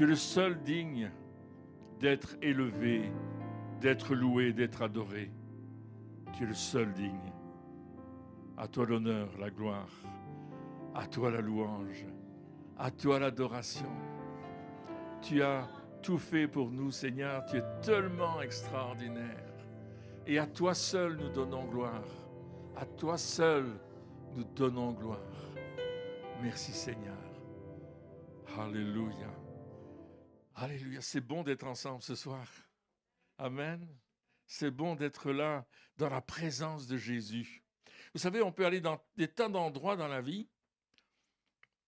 Tu es le seul digne d'être élevé, d'être loué, d'être adoré. Tu es le seul digne. À toi l'honneur, la gloire. À toi la louange. À toi l'adoration. Tu as tout fait pour nous, Seigneur. Tu es tellement extraordinaire. Et à toi seul nous donnons gloire. À toi seul nous donnons gloire. Merci, Seigneur. Alléluia. Alléluia. C'est bon d'être ensemble ce soir. Amen. C'est bon d'être là dans la présence de Jésus. Vous savez, on peut aller dans des tas d'endroits dans la vie.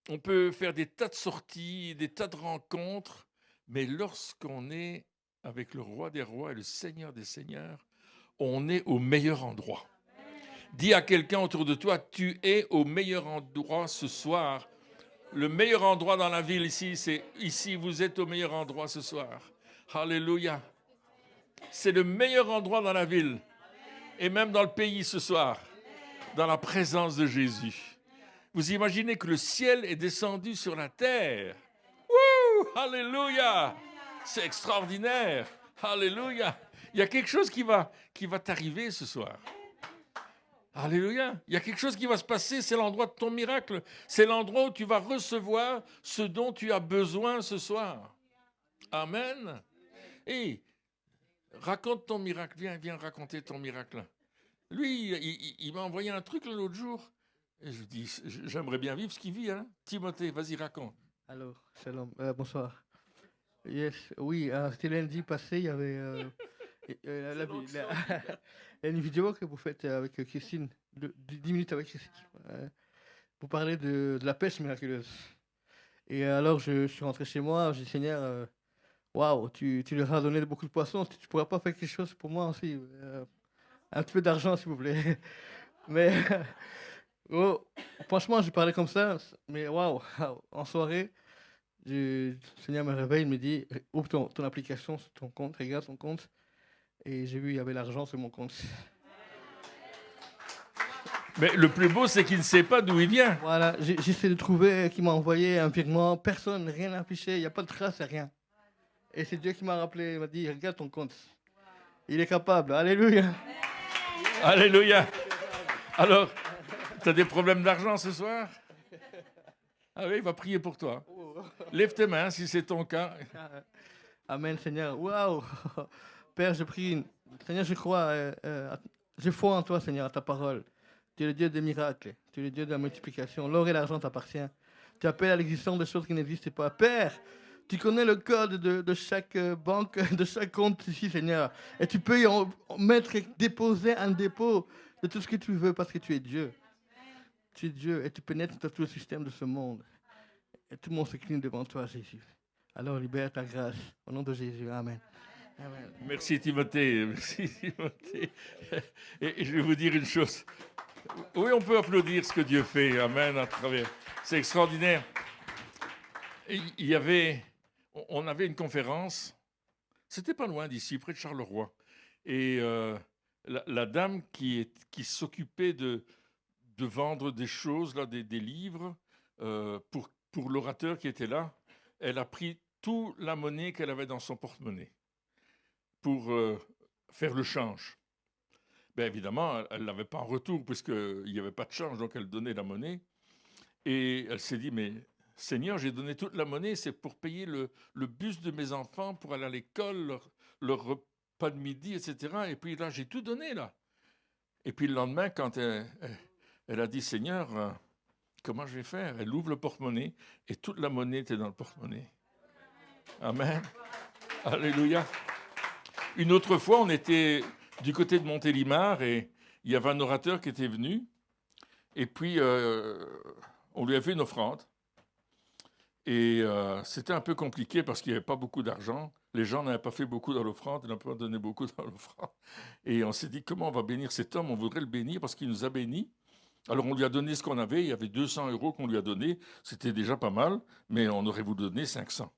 On peut faire des tas de sorties, des tas de rencontres. Mais lorsqu'on est avec le roi des rois et le Seigneur des seigneurs, on est au meilleur endroit. Dis à quelqu'un autour de toi, tu es au meilleur endroit ce soir. Le meilleur endroit dans la ville ici, c'est ici, vous êtes au meilleur endroit ce soir. Alléluia. C'est le meilleur endroit dans la ville et même dans le pays ce soir, dans la présence de Jésus. Vous imaginez que le ciel est descendu sur la terre. Wouh! Alléluia! C'est extraordinaire. Alléluia! Il y a quelque chose qui va t'arriver ce soir. Alléluia. Il y a quelque chose qui va se passer, c'est l'endroit de ton miracle. C'est l'endroit où tu vas recevoir ce dont tu as besoin ce soir. Amen. Et raconte ton miracle. Viens raconter ton miracle. Lui, il m'a envoyé un truc l'autre jour. Et je dis, j'aimerais bien vivre ce qu'il vit. Hein. Timothée, vas-y, raconte. Alors, shalom, bonsoir. Yes, oui, c'était lundi passé, il y avait une vidéo que vous faites avec Christine, 10 minutes avec Christine. Vous parlez de la pêche miraculeuse. Et alors, je suis rentré chez moi, j'ai dit, Seigneur, waouh, tu leur as donné beaucoup de poissons, tu ne pourras pas faire quelque chose pour moi aussi. Un petit peu d'argent, s'il vous plaît. Mais, oh, franchement, je parlais comme ça, mais waouh, en soirée, le Seigneur me réveille, il me dit, ouvre ton application sur ton compte, regarde ton compte. Et j'ai vu, il y avait l'argent sur mon compte. Mais le plus beau, c'est qu'il ne sait pas d'où il vient. Voilà, j'essaie de trouver qui m'a envoyé un virement. Personne, rien affiché, il n'y a pas de trace, rien. Et c'est Dieu qui m'a rappelé, il m'a dit, regarde ton compte. Il est capable, alléluia. Alléluia. Alors, tu as des problèmes d'argent ce soir? Ah oui, il va prier pour toi. Lève tes mains si c'est ton cas. Amen, Seigneur. Waouh. Père, je prie. Seigneur, je crois, je foi en toi, Seigneur, à ta parole. Tu es le Dieu des miracles. Tu es le Dieu de la multiplication. L'or et l'argent t'appartiennent. Tu appelles à l'existence des choses qui n'existent pas. Père, tu connais le code de chaque banque, de chaque compte ici, Seigneur. Et tu peux y mettre, déposer un dépôt de tout ce que tu veux parce que tu es Dieu. Tu es Dieu et tu pénètres dans tout le système de ce monde. Et tout le monde s'incline devant toi, Jésus. Alors libère ta grâce. Au nom de Jésus. Amen. Amen. Merci Timothée. Merci Timothée. Et je vais vous dire une chose. Oui, on peut applaudir ce que Dieu fait. Amen. À travers. C'est extraordinaire. On avait une conférence. C'était pas loin d'ici, près de Charleroi. Et la dame qui s'occupait de vendre des choses, là, des livres, pour l'orateur qui était là, elle a pris toute la monnaie qu'elle avait dans son porte-monnaie pour faire le change. Bien évidemment, elle ne l'avait pas en retour puisqu'il n'y avait pas de change, donc elle donnait la monnaie. Et elle s'est dit, mais Seigneur, j'ai donné toute la monnaie, c'est pour payer le bus de mes enfants, pour aller à l'école, leur repas de midi, etc. Et puis là, j'ai tout donné, là. Et puis le lendemain, quand elle a dit, Seigneur, comment je vais faire? Elle ouvre le porte-monnaie et toute la monnaie était dans le porte-monnaie. Amen. Alléluia. Une autre fois, on était du côté de Montélimar et il y avait un orateur qui était venu. Et puis, on lui a fait une offrande. Et c'était un peu compliqué parce qu'il n'y avait pas beaucoup d'argent. Les gens n'avaient pas fait beaucoup dans l'offrande, ils n'avaient pas donné beaucoup dans l'offrande. Et on s'est dit, comment on va bénir cet homme? On voudrait le bénir parce qu'il nous a bénis. Alors, on lui a donné ce qu'on avait. Il y avait 200 € qu'on lui a donné. C'était déjà pas mal, mais on aurait voulu donner 500.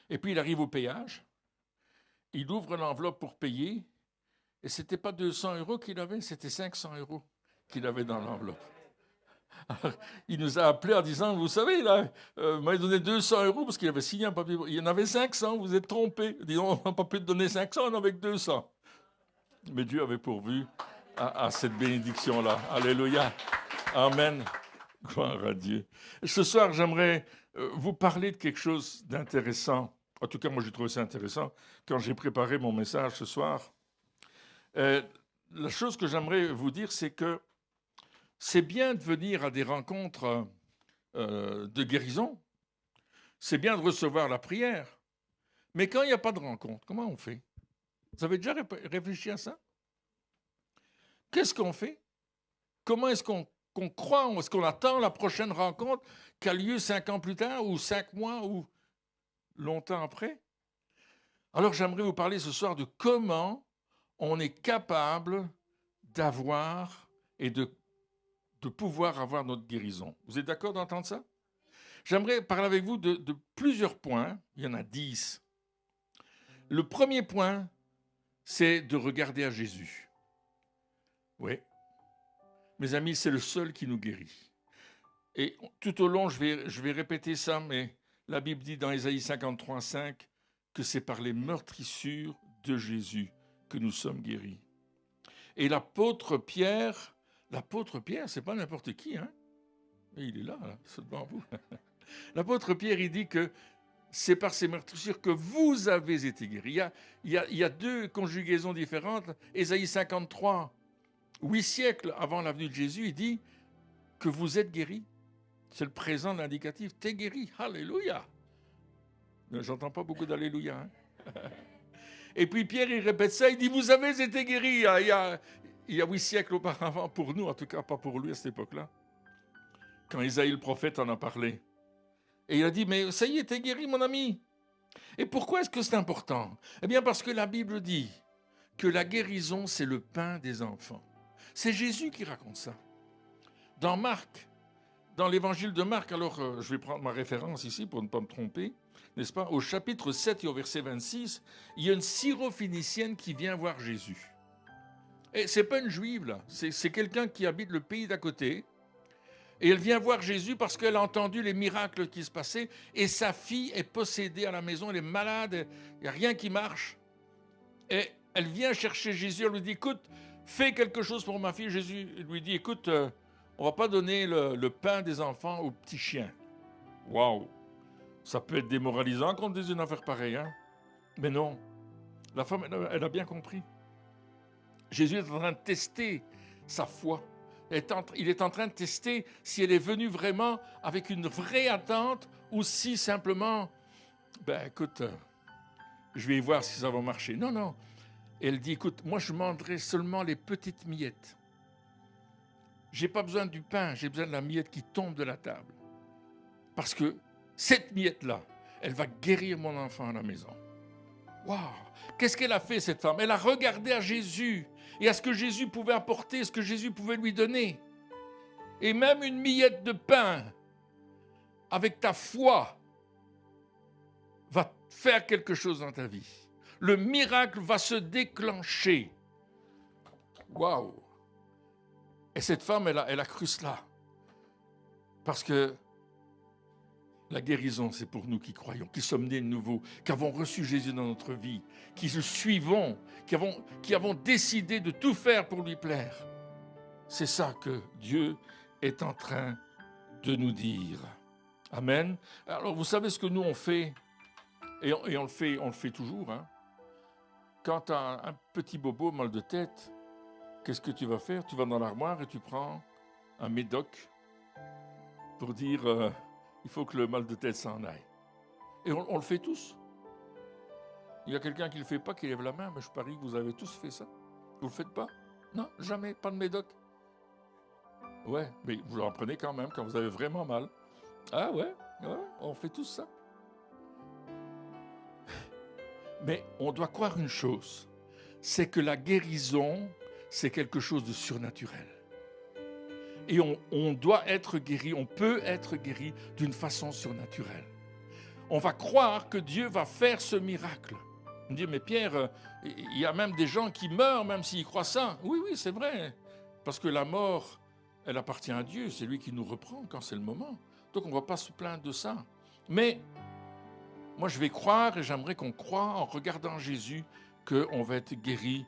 Et puis, il arrive au péage. Il ouvre l'enveloppe pour payer. Et ce n'était pas 200 € qu'il avait, c'était 500 € qu'il avait dans l'enveloppe. Alors, il nous a appelés en disant, vous savez, là, vous m'avez donné 200 euros parce qu'il avait signé un papier. Il y en avait 500, vous êtes trompés. Disons, on n'a pas pu te donner 500, on en avait que 200. Mais Dieu avait pourvu à cette bénédiction-là. Alléluia. Amen. Gloire à Dieu. Ce soir, j'aimerais vous parler de quelque chose d'intéressant. En tout cas, moi, j'ai trouvé ça intéressant quand j'ai préparé mon message ce soir. La chose que j'aimerais vous dire, c'est que c'est bien de venir à des rencontres de guérison. C'est bien de recevoir la prière. Mais quand il n'y a pas de rencontre, comment on fait? Vous avez déjà réfléchi à ça? Qu'est-ce qu'on fait? Comment est-ce qu'on croit? Est-ce qu'on attend la prochaine rencontre qui a lieu 5 ans plus tard ou 5 mois ou longtemps après? Alors j'aimerais vous parler ce soir de comment on est capable d'avoir et de pouvoir avoir notre guérison. Vous êtes d'accord d'entendre ça? J'aimerais parler avec vous de plusieurs points. Il y en a 10. Le premier point, c'est de regarder à Jésus. Oui. Mes amis, c'est le seul qui nous guérit. Et tout au long, je vais répéter ça, mais la Bible dit dans Ésaïe 53, 5 que c'est par les meurtrissures de Jésus que nous sommes guéris. Et l'apôtre Pierre, c'est pas n'importe qui, hein? Et il est là, c'est devant vous. L'apôtre Pierre, il dit que c'est par ces meurtrissures que vous avez été guéris. Il y a 2 conjugaisons différentes. Ésaïe 53, 8 siècles avant la venue de Jésus, il dit que vous êtes guéris. C'est le présent de l'indicatif. T'es guéri. Alléluia. J'entends pas beaucoup d'alléluia. Hein? Et puis Pierre, il répète ça. Il dit, vous avez été guéris. Il y a 8 siècles auparavant, pour nous, en tout cas pas pour lui à cette époque-là. Quand Isaïe le prophète en a parlé. Et il a dit, mais ça y est, t'es guéri, mon ami. Et pourquoi est-ce que c'est important? Eh bien, parce que la Bible dit que la guérison, c'est le pain des enfants. C'est Jésus qui raconte ça. Dans Marc, dans l'évangile de Marc, alors je vais prendre ma référence ici pour ne pas me tromper, n'est-ce pas? Au chapitre 7 et au verset 26, il y a une syrophénicienne qui vient voir Jésus. Et c'est pas une juive, là. C'est quelqu'un qui habite le pays d'à côté. Et elle vient voir Jésus parce qu'elle a entendu les miracles qui se passaient. Et sa fille est possédée à la maison, elle est malade, il n'y a rien qui marche. Et elle vient chercher Jésus, elle lui dit, écoute, fais quelque chose pour ma fille. Jésus lui dit, écoute, on ne va pas donner le pain des enfants aux petits chiens. Waouh! Ça peut être démoralisant quand on dit une affaire pareille, hein? Mais non, la femme, elle a bien compris. Jésus est en train de tester sa foi. Il est en train de tester si elle est venue vraiment avec une vraie attente ou si simplement, écoute, je vais y voir si ça va marcher. Non, non. Elle dit, écoute, moi je mangerai seulement les petites miettes. J'ai pas besoin du pain, j'ai besoin de la miette qui tombe de la table. Parce que cette miette-là, elle va guérir mon enfant à la maison. Waouh! Qu'est-ce qu'elle a fait, cette femme? Elle a regardé à Jésus et à ce que Jésus pouvait apporter, ce que Jésus pouvait lui donner. Et même une miette de pain, avec ta foi, va faire quelque chose dans ta vie. Le miracle va se déclencher. Waouh! Et cette femme, elle a cru cela. Parce que la guérison, c'est pour nous qui croyons, qui sommes nés de nouveau, qui avons reçu Jésus dans notre vie, qui le suivons, qui avons décidé de tout faire pour lui plaire. C'est ça que Dieu est en train de nous dire. Amen. Alors, vous savez ce que nous, on fait, et on le fait toujours. Hein. Quand tu as un petit bobo, mal de tête, qu'est-ce que tu vas faire? Tu vas dans l'armoire et tu prends un médoc pour dire... il faut que le mal de tête s'en aille. Et on le fait tous. Il y a quelqu'un qui ne le fait pas, qui lève la main, mais je parie que vous avez tous fait ça. Vous ne le faites pas? Non, jamais, pas de médoc. Ouais, mais vous en prenez quand même quand vous avez vraiment mal. Ah ouais, on fait tous ça. Mais on doit croire une chose, c'est que la guérison, c'est quelque chose de surnaturel. Et on doit être guéri, on peut être guéri d'une façon surnaturelle. On va croire que Dieu va faire ce miracle. On dit, mais Pierre, il y a même des gens qui meurent même s'ils croient ça. Oui, c'est vrai. Parce que la mort, elle appartient à Dieu. C'est lui qui nous reprend quand c'est le moment. Donc on ne va pas se plaindre de ça. Mais moi, je vais croire et j'aimerais qu'on croie en regardant Jésus qu'on va être guéri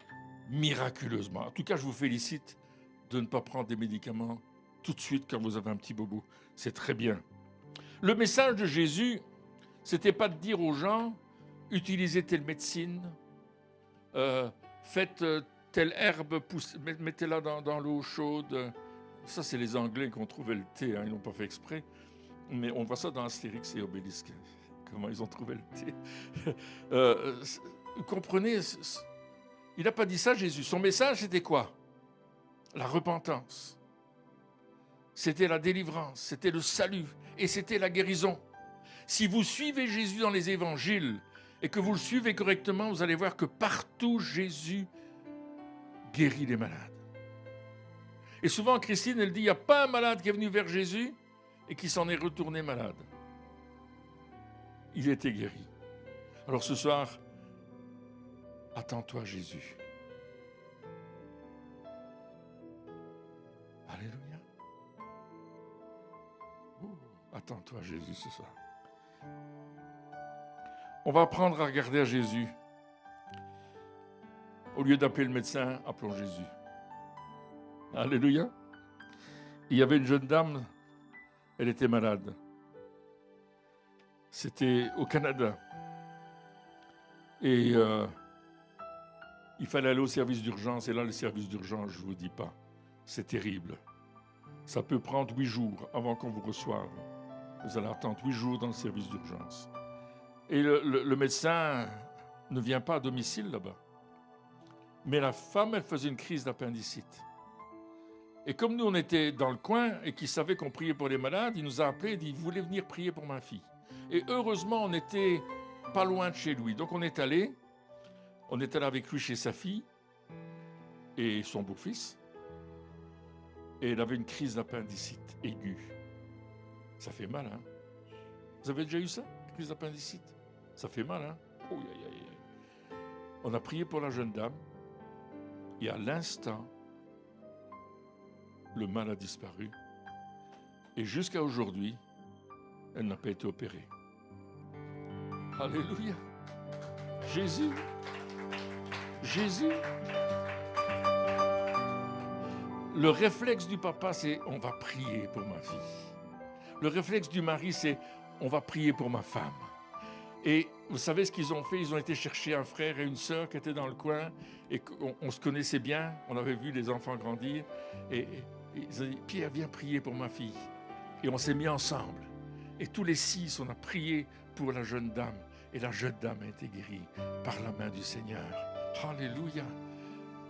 miraculeusement. En tout cas, je vous félicite de ne pas prendre des médicaments tout de suite quand vous avez un petit bobo. C'est très bien. Le message de Jésus, c'était pas de dire aux gens, utilisez telle médecine, faites telle herbe, mettez-la dans l'eau chaude. Ça, c'est les Anglais qui ont trouvé le thé, hein, ils n'ont pas fait exprès. Mais on voit ça dans Astérix et Obélisque, comment ils ont trouvé le thé. Vous comprenez, il n'a pas dit ça, Jésus. Son message, c'était quoi? La repentance. C'était la délivrance, c'était le salut et c'était la guérison. Si vous suivez Jésus dans les évangiles et que vous le suivez correctement, vous allez voir que partout Jésus guérit les malades. Et souvent Christine, elle dit, il n'y a pas un malade qui est venu vers Jésus et qui s'en est retourné malade. Il était guéri. Alors ce soir, attends-toi Jésus. Alléluia. Attends-toi Jésus ce soir. On va apprendre à regarder à Jésus. Au lieu d'appeler le médecin, appelons Jésus. Alléluia. Il y avait une jeune dame, elle était malade. C'était au Canada. Et il fallait aller au service d'urgence. Et là, le service d'urgence, je ne vous dis pas, c'est terrible. Ça peut prendre 8 jours avant qu'on vous reçoive. Vous allez attendre 8 jours dans le service d'urgence. Et le médecin ne vient pas à domicile là-bas. Mais la femme, elle faisait une crise d'appendicite. Et comme nous, on était dans le coin et qu'il savait qu'on priait pour les malades, il nous a appelés et dit « Vous voulez venir prier pour ma fille ?» Et heureusement, on n'était pas loin de chez lui. Donc on est allé avec lui chez sa fille et son beau-fils. Et elle avait une crise d'appendicite aiguë. Ça fait mal, hein? Vous avez déjà eu ça, une crise d'appendicite? Ça fait mal, hein? Oh, aïe, aïe, aïe. On a prié pour la jeune dame. Et à l'instant, le mal a disparu. Et jusqu'à aujourd'hui, elle n'a pas été opérée. Alléluia. Jésus. Jésus. Le réflexe du papa, c'est « on va prier pour ma fille ». Le réflexe du mari, c'est « on va prier pour ma femme ». Et vous savez ce qu'ils ont fait? Ils ont été chercher un frère et une sœur qui étaient dans le coin et on se connaissait bien, on avait vu les enfants grandir. Et ils ont dit « Pierre, viens prier pour ma fille ». Et on s'est mis ensemble. Et tous les 6, on a prié pour la jeune dame. Et la jeune dame a été guérie par la main du Seigneur. Alléluia.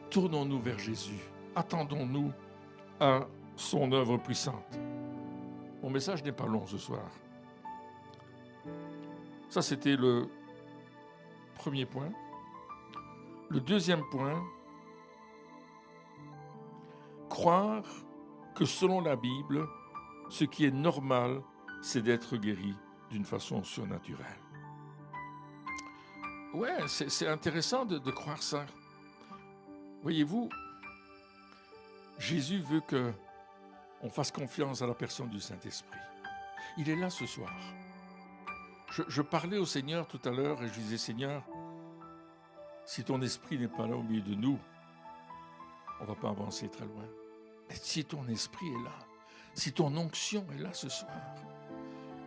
Tournons-nous vers Jésus. Attendons-nous à son œuvre puissante. Mon message n'est pas long ce soir. Ça, c'était le premier point. Le deuxième point, croire que selon la Bible, ce qui est normal, c'est d'être guéri d'une façon surnaturelle. Ouais, c'est intéressant de croire ça. Voyez-vous, Jésus veut qu'on fasse confiance à la personne du Saint-Esprit. Il est là ce soir. Je parlais au Seigneur tout à l'heure et je disais, Seigneur, si ton esprit n'est pas là au milieu de nous, on ne va pas avancer très loin. Mais si ton esprit est là, si ton onction est là ce soir,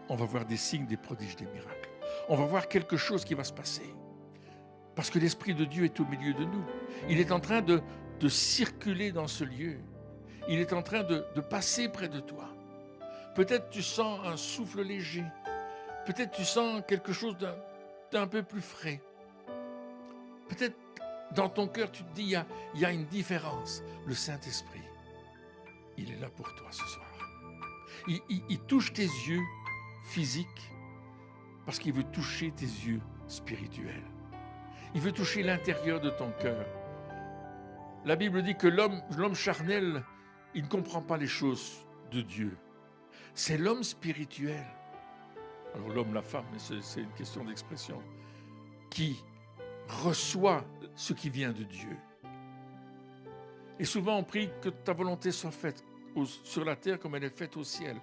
on va voir des signes, des prodiges, des miracles. On va voir quelque chose qui va se passer. Parce que l'Esprit de Dieu est au milieu de nous. Il est en train de circuler dans ce lieu. Il est en train de passer près de toi. Peut-être tu sens un souffle léger. Peut-être tu sens quelque chose d'un peu plus frais. Peut-être dans ton cœur tu te dis, il y a une différence. Le Saint-Esprit, il est là pour toi ce soir. Il touche tes yeux physiques parce qu'il veut toucher tes yeux spirituels. Il veut toucher l'intérieur de ton cœur. La Bible dit que l'homme charnel, il ne comprend pas les choses de Dieu. C'est l'homme spirituel. Alors l'homme, la femme, c'est une question d'expression, qui reçoit ce qui vient de Dieu. Et souvent on prie que ta volonté soit faite sur la terre comme elle est faite au ciel.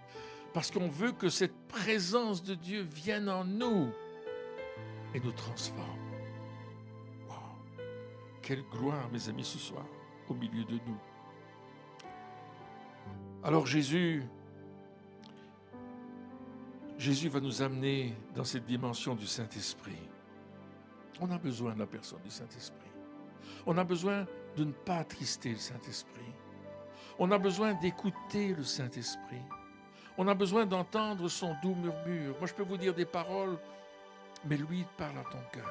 Parce qu'on veut que cette présence de Dieu vienne en nous et nous transforme. Wow. Quelle gloire, mes amis, ce soir, au milieu de nous. Alors Jésus va nous amener dans cette dimension du Saint-Esprit. On a besoin de la personne du Saint-Esprit. On a besoin de ne pas attrister le Saint-Esprit. On a besoin d'écouter le Saint-Esprit. On a besoin d'entendre son doux murmure. Moi, je peux vous dire des paroles, mais lui, il parle à ton cœur.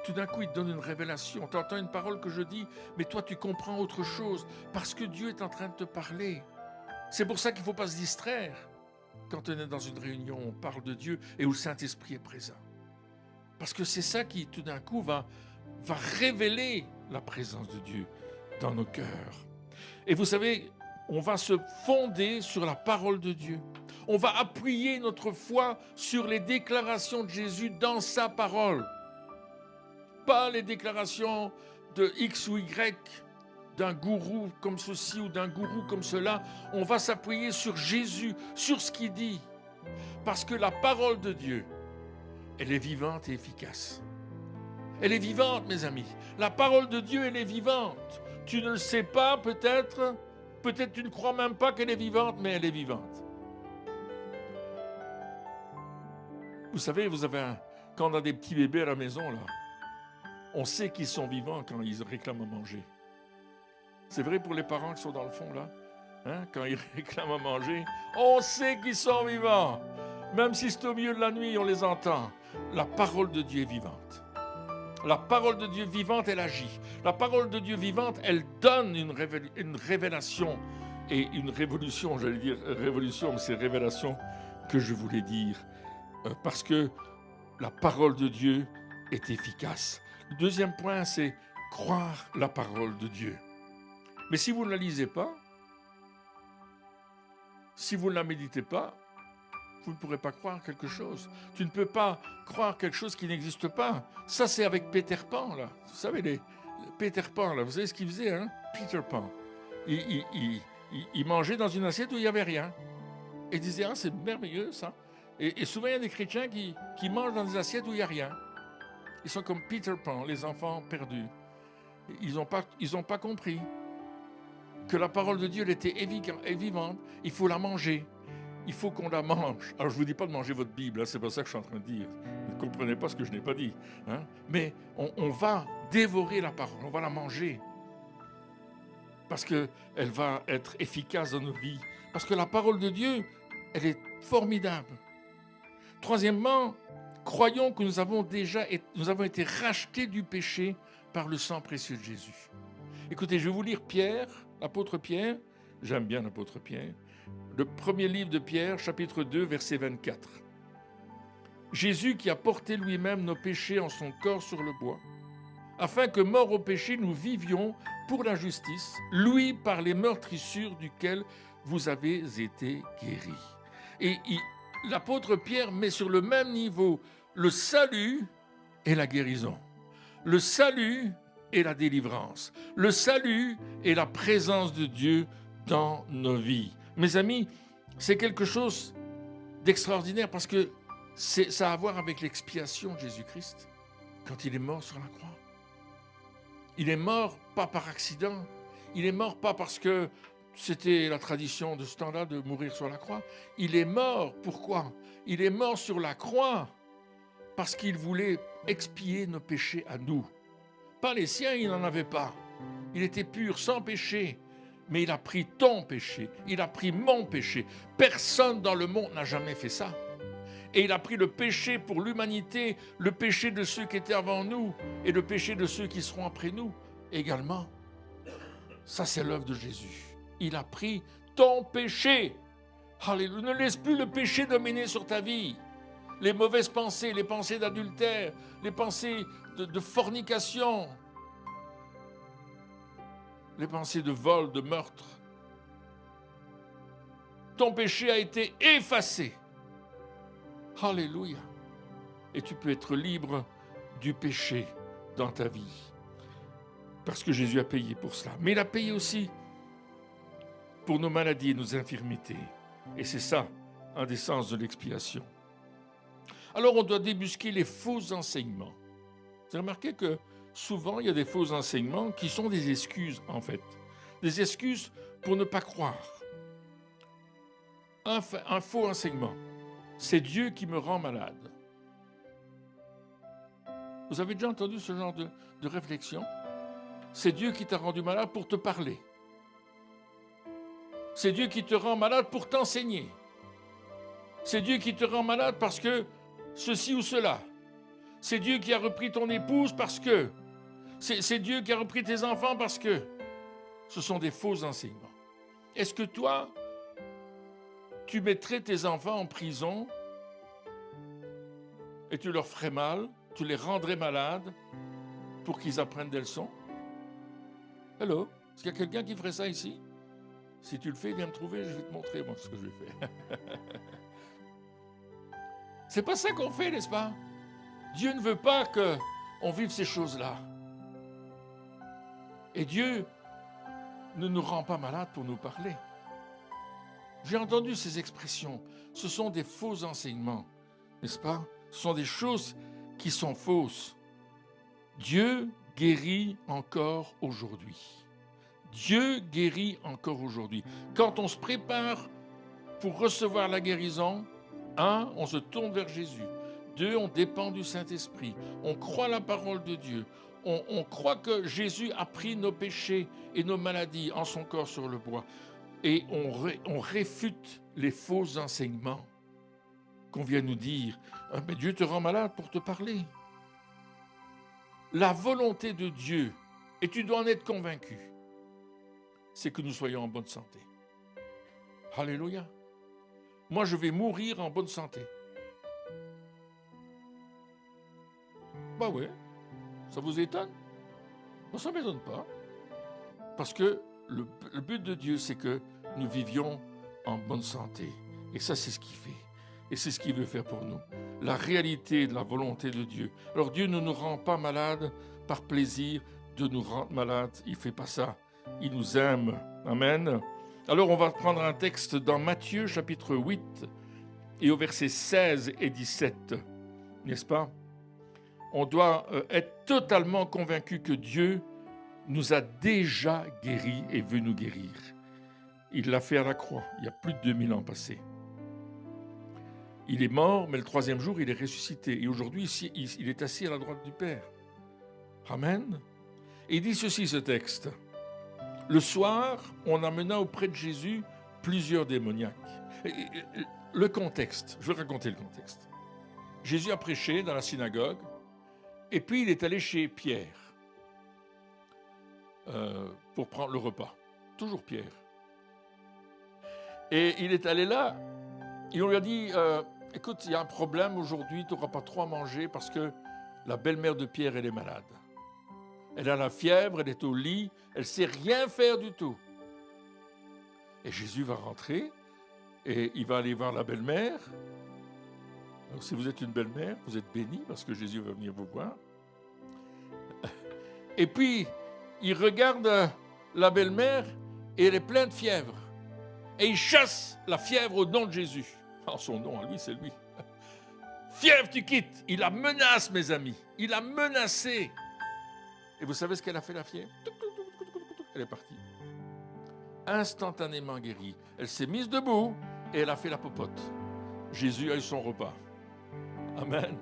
Tout d'un coup, il te donne une révélation. Tu entends une parole que je dis, mais toi, tu comprends autre chose, parce que Dieu est en train de te parler. C'est pour ça qu'il ne faut pas se distraire. Quand on est dans une réunion, on parle de Dieu et où le Saint-Esprit est présent. Parce que c'est ça qui, tout d'un coup, va révéler la présence de Dieu dans nos cœurs. Et vous savez, on va se fonder sur la parole de Dieu. On va appuyer notre foi sur les déclarations de Jésus dans sa parole. Pas les déclarations de X ou Y, d'un gourou comme ceci ou d'un gourou comme cela. On va s'appuyer sur Jésus, sur ce qu'il dit. Parce que la parole de Dieu, elle est vivante et efficace. Elle est vivante, mes amis. La parole de Dieu, elle est vivante. Tu ne le sais pas, peut-être tu ne crois même pas qu'elle est vivante, mais elle est vivante. Vous savez, quand on a des petits bébés à la maison, là, on sait qu'ils sont vivants quand ils réclament à manger. C'est vrai pour les parents qui sont dans le fond, là. Hein, quand ils réclament à manger, on sait qu'ils sont vivants. Même si c'est au milieu de la nuit, on les entend. La parole de Dieu est vivante. La parole de Dieu vivante, elle agit. La parole de Dieu vivante, elle donne une révélation et une révolution. J'allais dire révolution, mais c'est révélation que je voulais dire. Parce que la parole de Dieu est efficace. Le deuxième point, c'est croire la parole de Dieu. Mais si vous ne la lisez pas, si vous ne la méditez pas, vous ne pourrez pas croire quelque chose. Tu ne peux pas croire quelque chose qui n'existe pas. Ça, c'est avec Peter Pan, là. Vous savez, Peter Pan, là, vous savez ce qu'il faisait, hein? Peter Pan. Il mangeait dans une assiette où il n'y avait rien. Et il disait, ah, c'est merveilleux, ça. Et souvent, il y a des chrétiens qui mangent dans des assiettes où il n'y a rien. Ils sont comme Peter Pan, les enfants perdus. Ils n'ont pas compris que la parole de Dieu, elle était vivante. Il faut la manger. Il faut qu'on la mange. Alors, je ne vous dis pas de manger votre Bible, hein, c'est pas ça que je suis en train de dire. Vous ne comprenez pas ce que je n'ai pas dit. Hein, mais on va dévorer la parole, on va la manger. Parce qu'elle va être efficace dans nos vies. Parce que la parole de Dieu, elle est formidable. Troisièmement, croyons que nous avons été rachetés du péché par le sang précieux de Jésus. Écoutez, je vais vous lire Pierre, l'apôtre Pierre. J'aime bien l'apôtre Pierre. Le premier livre de Pierre, chapitre 2, verset 24. Jésus qui a porté lui-même nos péchés en son corps sur le bois, afin que, morts au péché, nous vivions pour la justice, lui par les meurtrissures duquel vous avez été guéris. Et l'apôtre Pierre met sur le même niveau le salut et la guérison, le salut et la délivrance, le salut et la présence de Dieu dans nos vies. Mes amis, c'est quelque chose d'extraordinaire parce que ça a à voir avec l'expiation de Jésus-Christ quand il est mort sur la croix. Il est mort pas par accident, il est mort pas parce que c'était la tradition de ce temps-là de mourir sur la croix. Il est mort, pourquoi? Il est mort sur la croix parce qu'il voulait expier nos péchés à nous. Pas les siens, il n'en avait pas. Il était pur, sans péché. Mais il a pris ton péché, il a pris mon péché. Personne dans le monde n'a jamais fait ça. Et il a pris le péché pour l'humanité, le péché de ceux qui étaient avant nous et le péché de ceux qui seront après nous également. Ça, c'est l'œuvre de Jésus. Il a pris ton péché. Alléluia. Ne laisse plus le péché dominer sur ta vie. Les mauvaises pensées, les pensées d'adultère, les pensées de fornication, les pensées de vol, de meurtre. Ton péché a été effacé. Alléluia. Et tu peux être libre du péché dans ta vie. Parce que Jésus a payé pour cela. Mais il a payé aussi pour nos maladies et nos infirmités. Et c'est ça, un des sens de l'expiation. Alors on doit débusquer les faux enseignements. Vous avez remarqué que souvent il y a des faux enseignements qui sont des excuses en fait. Des excuses pour ne pas croire. Un faux enseignement. C'est Dieu qui me rend malade. Vous avez déjà entendu ce genre de réflexion? C'est Dieu qui t'a rendu malade pour te parler. C'est Dieu qui te rend malade pour t'enseigner. C'est Dieu qui te rend malade parce que ceci ou cela. C'est Dieu qui a repris ton épouse parce que. C'est Dieu qui a repris tes enfants parce que. Ce sont des faux enseignements. Est-ce que toi, tu mettrais tes enfants en prison et tu leur ferais mal, tu les rendrais malades pour qu'ils apprennent des leçons? Hello? Est-ce qu'il y a quelqu'un qui ferait ça ici? Si tu le fais, viens me trouver, je vais te montrer moi ce que je fais. C'est pas ça qu'on fait, n'est-ce pas? Dieu ne veut pas qu'on vive ces choses-là. Et Dieu ne nous rend pas malades pour nous parler. J'ai entendu ces expressions. Ce sont des faux enseignements, n'est-ce pas? Ce sont des choses qui sont fausses. Dieu guérit encore aujourd'hui. Dieu guérit encore aujourd'hui. Quand on se prépare pour recevoir la guérison, 1, on se tourne vers Jésus. 2, on dépend du Saint-Esprit. On croit la parole de Dieu. On croit que Jésus a pris nos péchés et nos maladies en son corps sur le bois. Et on réfute les faux enseignements qu'on vient nous dire. Ah, mais Dieu te rend malade pour te parler. La volonté de Dieu, et tu dois en être convaincu, c'est que nous soyons en bonne santé. Alléluia. Moi, je vais mourir en bonne santé. Bah oui, ça vous étonne? Moi, ça ne m'étonne pas. Parce que le but de Dieu, c'est que nous vivions en bonne santé. Et ça, c'est ce qu'il fait. Et c'est ce qu'il veut faire pour nous. La réalité de la volonté de Dieu. Alors Dieu ne nous rend pas malades par plaisir de nous rendre malades. Il ne fait pas ça. Il nous aime. Amen. Alors on va prendre un texte dans Matthieu chapitre 8 et au verset 16 et 17. N'est-ce pas? On doit être totalement convaincu que Dieu nous a déjà guéris et veut nous guérir. Il l'a fait à la croix, il y a plus de 2000 ans passés. Il est mort, mais le 3e jour, il est ressuscité. Et aujourd'hui, il est assis à la droite du Père. Amen. Et il dit ceci, ce texte. Le soir, on amena auprès de Jésus plusieurs démoniaques. Le contexte, je vais raconter le contexte. Jésus a prêché dans la synagogue, et puis il est allé chez Pierre pour prendre le repas. Toujours Pierre. Et il est allé là, et on lui a dit, écoute, il y a un problème aujourd'hui, tu n'auras pas trop à manger parce que la belle-mère de Pierre, elle est malade. Elle a la fièvre, elle est au lit, elle ne sait rien faire du tout. Et Jésus va rentrer, et il va aller voir la belle-mère. Alors, si vous êtes une belle-mère, vous êtes bénie parce que Jésus va venir vous voir. Et puis, il regarde la belle-mère et elle est pleine de fièvre. Et il chasse la fièvre au nom de Jésus. En son nom, à lui, c'est lui. Fièvre, tu quittes. Il la menace, mes amis. Il l'a menacée. Et vous savez ce qu'elle a fait, la fièvre? Elle est partie. Instantanément guérie. Elle s'est mise debout et elle a fait la popote. Jésus a eu son repas. Amen.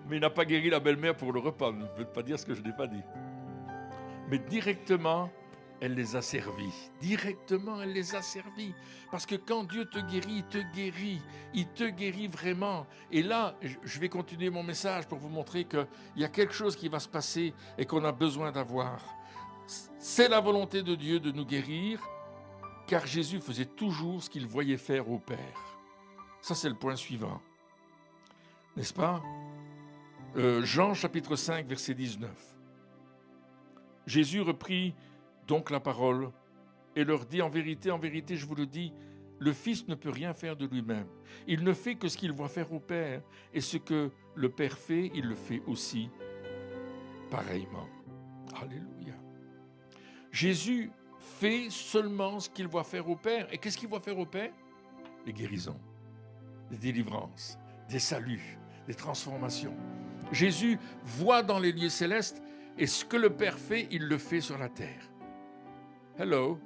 Mais il n'a pas guéri la belle-mère pour le repas. Ne veut pas dire ce que je n'ai pas dit. Mais directement, elle les a servis. Directement, elle les a servis. Parce que quand Dieu te guérit, il te guérit. Il te guérit vraiment. Et là, je vais continuer mon message pour vous montrer qu'il y a quelque chose qui va se passer et qu'on a besoin d'avoir. C'est la volonté de Dieu de nous guérir, car Jésus faisait toujours ce qu'il voyait faire au Père. Ça, c'est le point suivant. N'est-ce pas? Jean chapitre 5, verset 19. Jésus reprit donc la parole et leur dit, en vérité, je vous le dis, le Fils ne peut rien faire de lui-même. Il ne fait que ce qu'il voit faire au Père, et ce que le Père fait, il le fait aussi pareillement. Alléluia. Jésus fait seulement ce qu'il voit faire au Père. Et qu'est-ce qu'il voit faire au Père? Des guérisons, des délivrances, des saluts, des transformations. Jésus voit dans les lieux célestes et ce que le Père fait, il le fait sur la terre. Hello,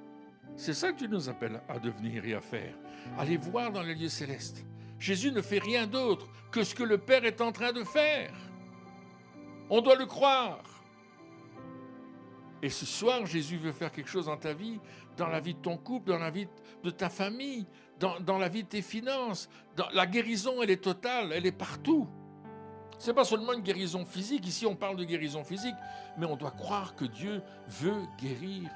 c'est ça que tu nous appelles à devenir et à faire. Allez voir dans les lieux célestes. Jésus ne fait rien d'autre que ce que le Père est en train de faire. On doit le croire. Et ce soir, Jésus veut faire quelque chose dans ta vie, dans la vie de ton couple, dans la vie de ta famille, dans la vie de tes finances. La guérison, elle est totale, elle est partout. Ce n'est pas seulement une guérison physique. Ici, on parle de guérison physique, mais on doit croire que Dieu veut guérir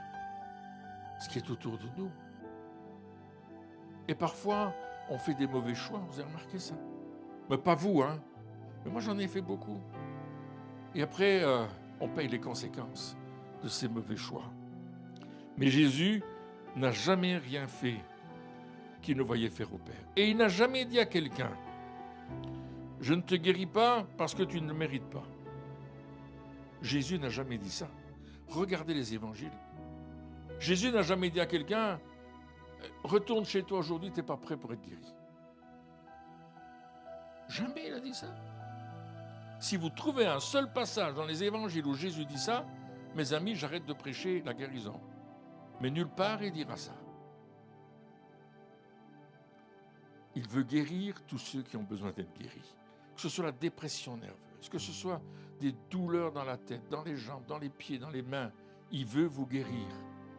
ce qui est autour de nous. Et parfois, on fait des mauvais choix. Vous avez remarqué ça? Mais pas vous, hein? Mais moi, j'en ai fait beaucoup. Et après, on paye les conséquences de ces mauvais choix. Mais Jésus n'a jamais rien fait qu'il ne voyait faire au Père. Et il n'a jamais dit à quelqu'un, je ne te guéris pas parce que tu ne le mérites pas. Jésus n'a jamais dit ça. Regardez les évangiles. Jésus n'a jamais dit à quelqu'un, retourne chez toi aujourd'hui, tu n'es pas prêt pour être guéri. Jamais il a dit ça. Si vous trouvez un seul passage dans les évangiles où Jésus dit ça, mes amis, j'arrête de prêcher la guérison. Mais nulle part il dira ça. Il veut guérir tous ceux qui ont besoin d'être guéris. Que ce soit la dépression nerveuse, que ce soit des douleurs dans la tête, dans les jambes, dans les pieds, dans les mains. Il veut vous guérir.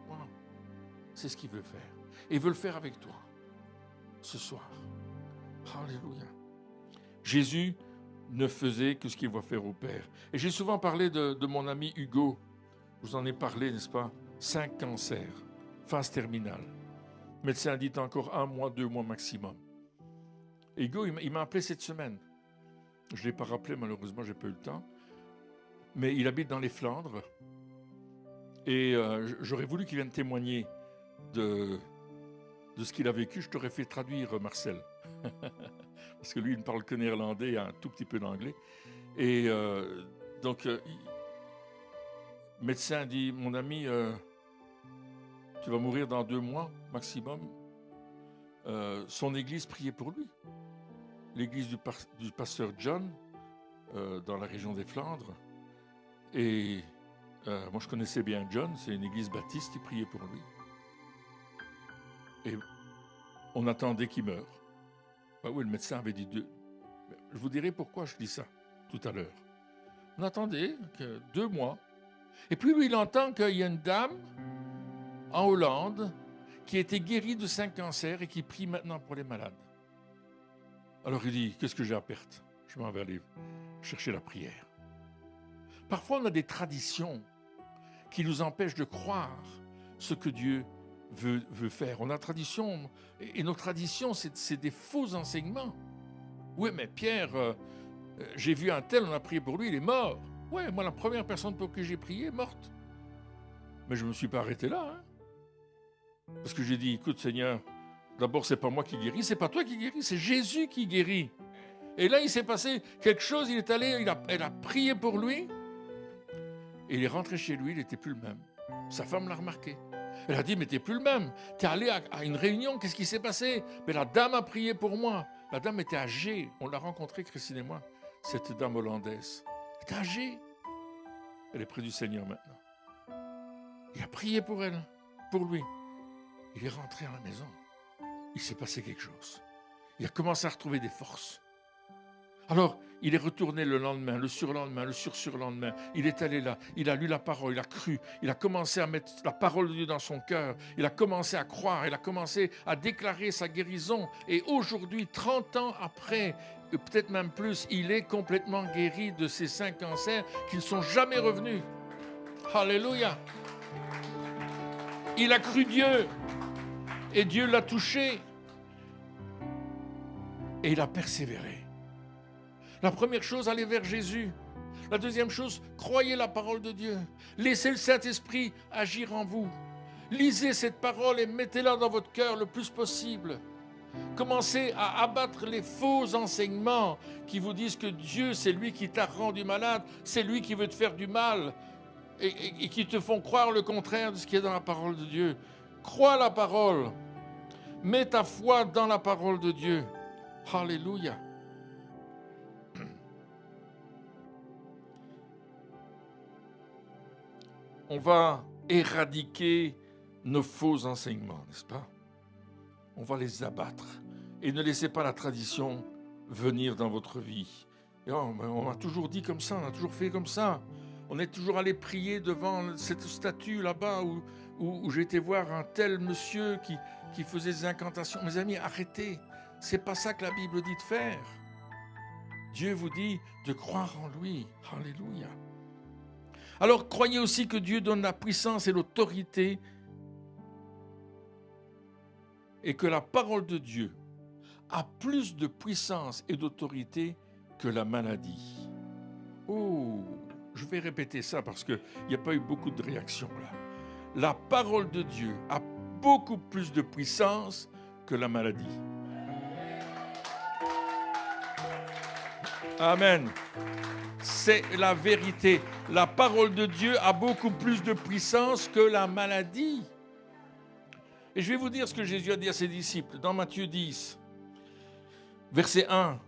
Voilà. C'est ce qu'il veut faire. Et il veut le faire avec toi, ce soir. Alléluia. Jésus ne faisait que ce qu'il voit faire au Père. Et j'ai souvent parlé de mon ami Hugo. Je vous en ai parlé, n'est-ce pas? 5 cancers, phase terminale. Le médecin dit encore 1 mois, 2 mois maximum. Et Hugo, il m'a appelé cette semaine. Je ne l'ai pas rappelé, malheureusement, je n'ai pas eu le temps. Mais il habite dans les Flandres. Et j'aurais voulu qu'il vienne témoigner de ce qu'il a vécu. Je t'aurais fait traduire, Marcel. Parce que lui, il ne parle que néerlandais et un tout petit peu d'anglais. Et donc, le médecin dit, mon ami, tu vas mourir dans 2 mois maximum. Son église priait pour lui. L'église du pasteur John, dans la région des Flandres. Et moi, je connaissais bien John, c'est une église baptiste, il priait pour lui. Et on attendait qu'il meure. Ben oui, le médecin avait dit 2. Je vous dirai pourquoi je dis ça tout à l'heure. On attendait 2 mois. Et puis lui, il entend qu'il y a une dame en Hollande qui a été guérie de 5 cancers et qui prie maintenant pour les malades. Alors il dit, qu'est-ce que j'ai à perdre? Je m'en vais aller chercher la prière. Parfois, on a des traditions qui nous empêchent de croire ce que Dieu veut faire. On a tradition, et nos traditions, c'est des faux enseignements. Oui, mais Pierre, j'ai vu un tel, on a prié pour lui, il est mort. Oui, moi, la première personne pour qui j'ai prié est morte. Mais je ne me suis pas arrêté là. Hein. Parce que j'ai dit, écoute Seigneur, d'abord, c'est pas moi qui guéris, c'est pas toi qui guéris, c'est Jésus qui guérit. Et là, il s'est passé quelque chose, il est allé, elle a prié pour lui, et il est rentré chez lui, il n'était plus le même. Sa femme l'a remarqué. Elle a dit, mais t'es plus le même. T'es allé à une réunion, qu'est-ce qui s'est passé? Mais la dame a prié pour moi. La dame était âgée, on l'a rencontrée, Christine et moi, cette dame hollandaise. Elle était âgée. Elle est près du Seigneur maintenant. Il a prié pour elle, pour lui. Il est rentré à la maison. Il s'est passé quelque chose. Il a commencé à retrouver des forces. Alors, il est retourné le lendemain, le surlendemain, le surlendemain. Il est allé là, il a lu la parole, il a cru. Il a commencé à mettre la parole de Dieu dans son cœur. Il a commencé à croire, il a commencé à déclarer sa guérison. Et aujourd'hui, 30 ans après, peut-être même plus, il est complètement guéri de ces 5 cancers qui ne sont jamais revenus. Alléluia! Il a cru Dieu et Dieu l'a touché et il a persévéré. La première chose, allez vers Jésus. La deuxième chose, croyez la parole de Dieu. Laissez le Saint-Esprit agir en vous. Lisez cette parole et mettez-la dans votre cœur le plus possible. Commencez à abattre les faux enseignements qui vous disent que Dieu, c'est lui qui t'a rendu malade, c'est lui qui veut te faire du mal. et qui te font croire le contraire de ce qui est dans la parole de Dieu. Crois la parole. Mets ta foi dans la parole de Dieu. Alléluia. On va éradiquer nos faux enseignements, n'est-ce pas? On va les abattre. Et ne laissez pas la tradition venir dans votre vie. Et on a toujours dit comme ça, on a toujours fait comme ça. On est toujours allé prier devant cette statue là-bas où j'ai été voir un tel monsieur qui faisait des incantations. Mes amis, arrêtez. C'est pas ça que la Bible dit de faire. Dieu vous dit de croire en lui. Alléluia. Alors, croyez aussi que Dieu donne la puissance et l'autorité et que la parole de Dieu a plus de puissance et d'autorité que la maladie. Oh, je vais répéter ça parce qu'il n'y a pas eu beaucoup de réactions là. La parole de Dieu a beaucoup plus de puissance que la maladie. Amen. C'est la vérité. La parole de Dieu a beaucoup plus de puissance que la maladie. Et je vais vous dire ce que Jésus a dit à ses disciples dans Matthieu 10, verset 1.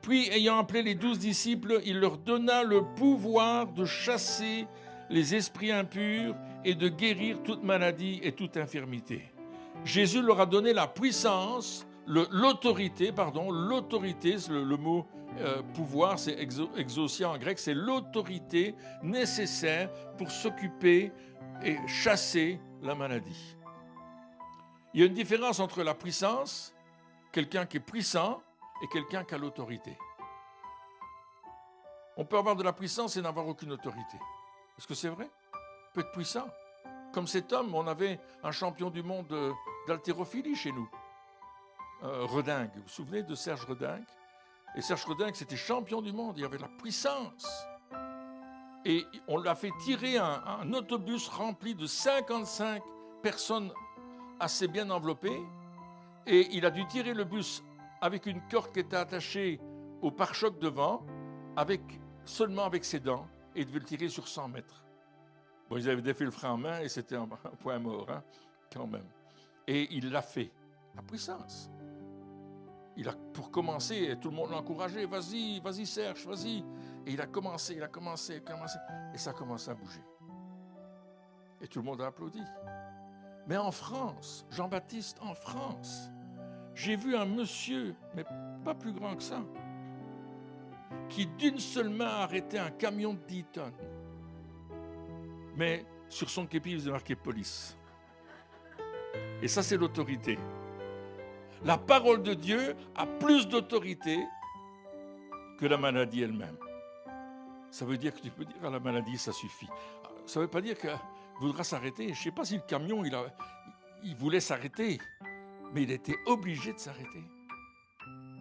Puis, ayant appelé les 12 disciples, il leur donna le pouvoir de chasser les esprits impurs et de guérir toute maladie et toute infirmité. Jésus leur a donné la puissance, l'autorité, le mot pouvoir, c'est exousia en grec, c'est l'autorité nécessaire pour s'occuper et chasser la maladie. Il y a une différence entre la puissance, quelqu'un qui est puissant, et quelqu'un qui a l'autorité. On peut avoir de la puissance et n'avoir aucune autorité. Est-ce que c'est vrai? On peut être puissant. Comme cet homme, on avait un champion du monde d'haltérophilie chez nous. Redingue. Vous vous souvenez de Serge Redingue? Et Serge Redingue, c'était champion du monde. Il avait de la puissance. Et on l'a fait tirer un autobus rempli de 55 personnes assez bien enveloppées. Et il a dû tirer le bus avec une corde qui était attachée au pare-choc devant, seulement avec ses dents, et il devait le tirer sur 100 mètres. Bon, ils avaient défait le frein en main et c'était un point mort, hein, quand même. Et il l'a fait, la puissance. Pour commencer, tout le monde l'a encouragé, vas-y Serge, vas-y. Et il a commencé, et ça a commencé à bouger. Et tout le monde a applaudi. Mais en France, Jean-Baptiste, en France, j'ai vu un monsieur, mais pas plus grand que ça, qui d'une seule main a arrêté un camion de 10 tonnes. Mais sur son képi, il faisait marqué police. Et ça, c'est l'autorité. La parole de Dieu a plus d'autorité que la maladie elle-même. Ça veut dire que tu peux dire à la maladie, ça suffit. Ça ne veut pas dire qu'il voudra s'arrêter. Je ne sais pas si le camion, il voulait s'arrêter. Mais il était obligé de s'arrêter.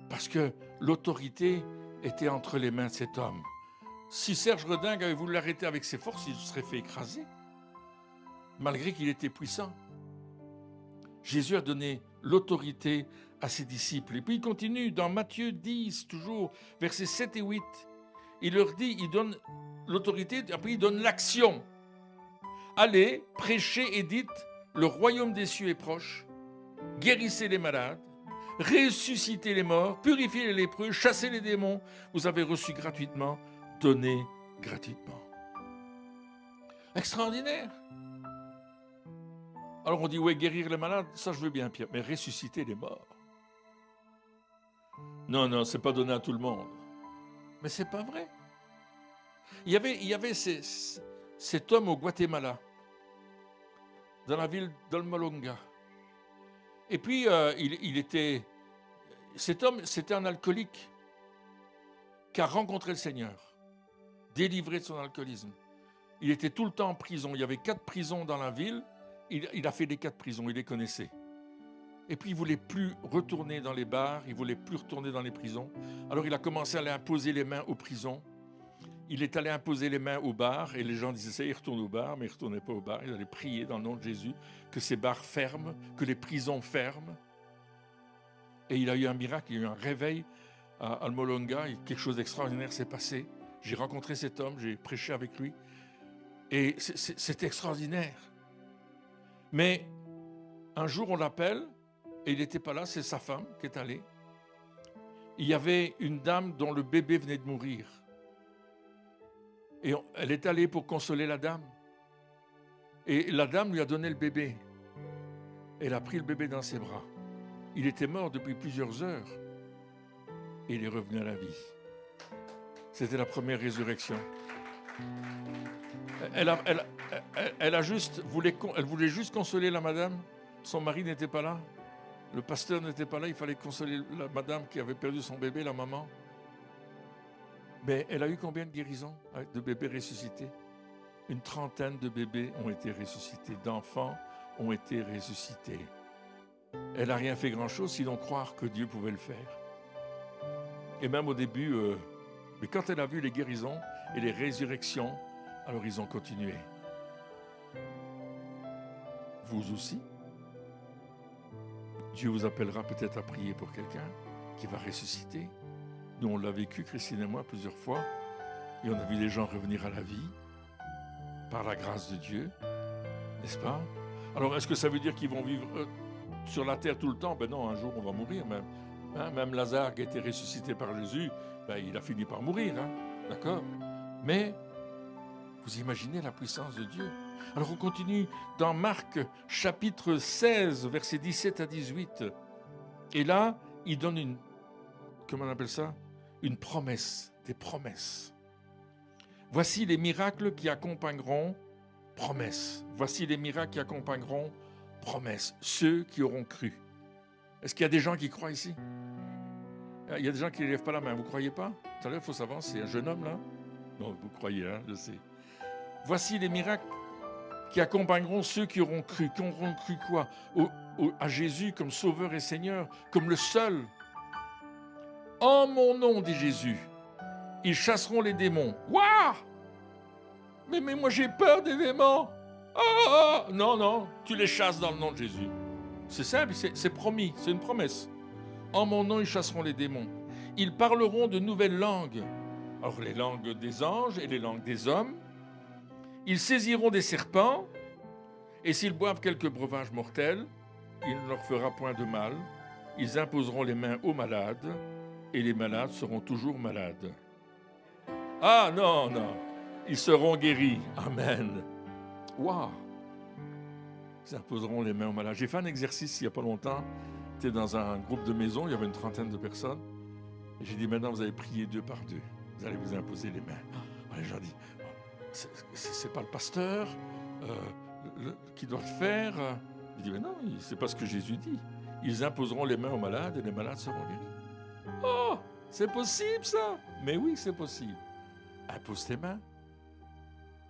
Parce que l'autorité était entre les mains de cet homme. Si Serge Redingue avait voulu l'arrêter avec ses forces, il se serait fait écraser. Malgré qu'il était puissant. Jésus a donné l'autorité à ses disciples. Et puis il continue dans Matthieu 10, toujours, versets 7 et 8. Il leur dit, il donne l'autorité, après il donne l'action. Allez, prêchez et dites, le royaume des cieux est proche. Guérissez les malades, ressuscitez les morts, purifiez les lépreux, chassez les démons. Vous avez reçu gratuitement, donnez gratuitement. Extraordinaire. Alors on dit, ouais, guérir les malades, ça je veux bien, Pierre, mais ressusciter les morts. Non, c'est pas donné à tout le monde. Mais c'est pas vrai. Il y avait cet homme au Guatemala, dans la ville d'Almolonga. Et puis, cet homme, c'était un alcoolique qui a rencontré le Seigneur, délivré de son alcoolisme. Il était tout le temps en prison. Il y avait 4 prisons dans la ville. Il a fait les 4 prisons, il les connaissait. Et puis, il ne voulait plus retourner dans les bars, il ne voulait plus retourner dans les prisons. Alors, il a commencé à aller imposer les mains aux prisons. Il est allé imposer les mains aux bars, et les gens disaient ça, il retourne au bar, mais il ne retournait pas au bar. Il allait prier dans le nom de Jésus que ces bars ferment, que les prisons ferment. Et il a eu un miracle, il y a eu un réveil à Almolonga, et quelque chose d'extraordinaire s'est passé. J'ai rencontré cet homme, j'ai prêché avec lui. Et c'est extraordinaire. Mais un jour, on l'appelle, et il n'était pas là, c'est sa femme qui est allée. Il y avait une dame dont le bébé venait de mourir. Et elle est allée pour consoler la dame. Et la dame lui a donné le bébé. Elle a pris le bébé dans ses bras. Il était mort depuis plusieurs heures. Et il est revenu à la vie. C'était la première résurrection. Elle voulait juste consoler la madame. Son mari n'était pas là. Le pasteur n'était pas là. Il fallait consoler la madame qui avait perdu son bébé, la maman. Mais elle a eu combien de guérisons de bébés ressuscités? Une trentaine de bébés ont été ressuscités, d'enfants ont été ressuscités. Elle n'a rien fait grand-chose, sinon croire que Dieu pouvait le faire. Et même au début, mais quand elle a vu les guérisons et les résurrections, alors ils ont continué. Vous aussi, Dieu vous appellera peut-être à prier pour quelqu'un qui va ressusciter. Nous, on l'a vécu, Christine et moi, plusieurs fois, et on a vu des gens revenir à la vie par la grâce de Dieu, n'est-ce pas? Alors, est-ce que ça veut dire qu'ils vont vivre sur la terre tout le temps? Ben non, un jour, on va mourir même. Hein? Même Lazare qui a été ressuscité par Jésus, ben, il a fini par mourir, hein? D'accord? Mais, vous imaginez la puissance de Dieu? Alors, on continue dans Marc, chapitre 16, versets 17 à 18. Et là, il donne une... Comment on appelle ça? Une promesse, des promesses. Voici les miracles qui accompagneront promesses. Voici les miracles qui accompagneront promesses. Ceux qui auront cru. Est-ce qu'il y a des gens qui croient ici? Il y a des gens qui ne lèvent pas la main. Vous ne croyez pas? Tout à l'heure, il faut savoir, c'est un jeune homme là? Non, vous croyez, hein, je sais. Voici les miracles qui accompagneront ceux qui auront cru. Qui auront cru quoi? À Jésus comme Sauveur et Seigneur, comme le seul. En mon nom, dit Jésus, ils chasseront les démons. Waouh! Mais moi j'ai peur des démons. Ah! Non, non, tu les chasses dans le nom de Jésus. C'est simple, c'est promis, c'est une promesse. En mon nom, ils chasseront les démons. Ils parleront de nouvelles langues. Alors les langues des anges et les langues des hommes. Ils saisiront des serpents. Et s'ils boivent quelques breuvages mortels, il ne leur fera point de mal. Ils imposeront les mains aux malades. Et les malades seront toujours malades. Ah non, non, ils seront guéris. Amen. Waouh! Ils imposeront les mains aux malades. J'ai fait un exercice il n'y a pas longtemps. J'étais dans un groupe de maison, il y avait une trentaine de personnes. Et j'ai dit, maintenant vous allez prier deux par deux. Vous allez vous imposer les mains. Les gens disent, c'est pas le pasteur qui doit le faire. Je dis, mais non, c'est pas ce que Jésus dit. Ils imposeront les mains aux malades et les malades seront guéris. Oh, c'est possible ça? Mais oui, c'est possible. Impose tes mains.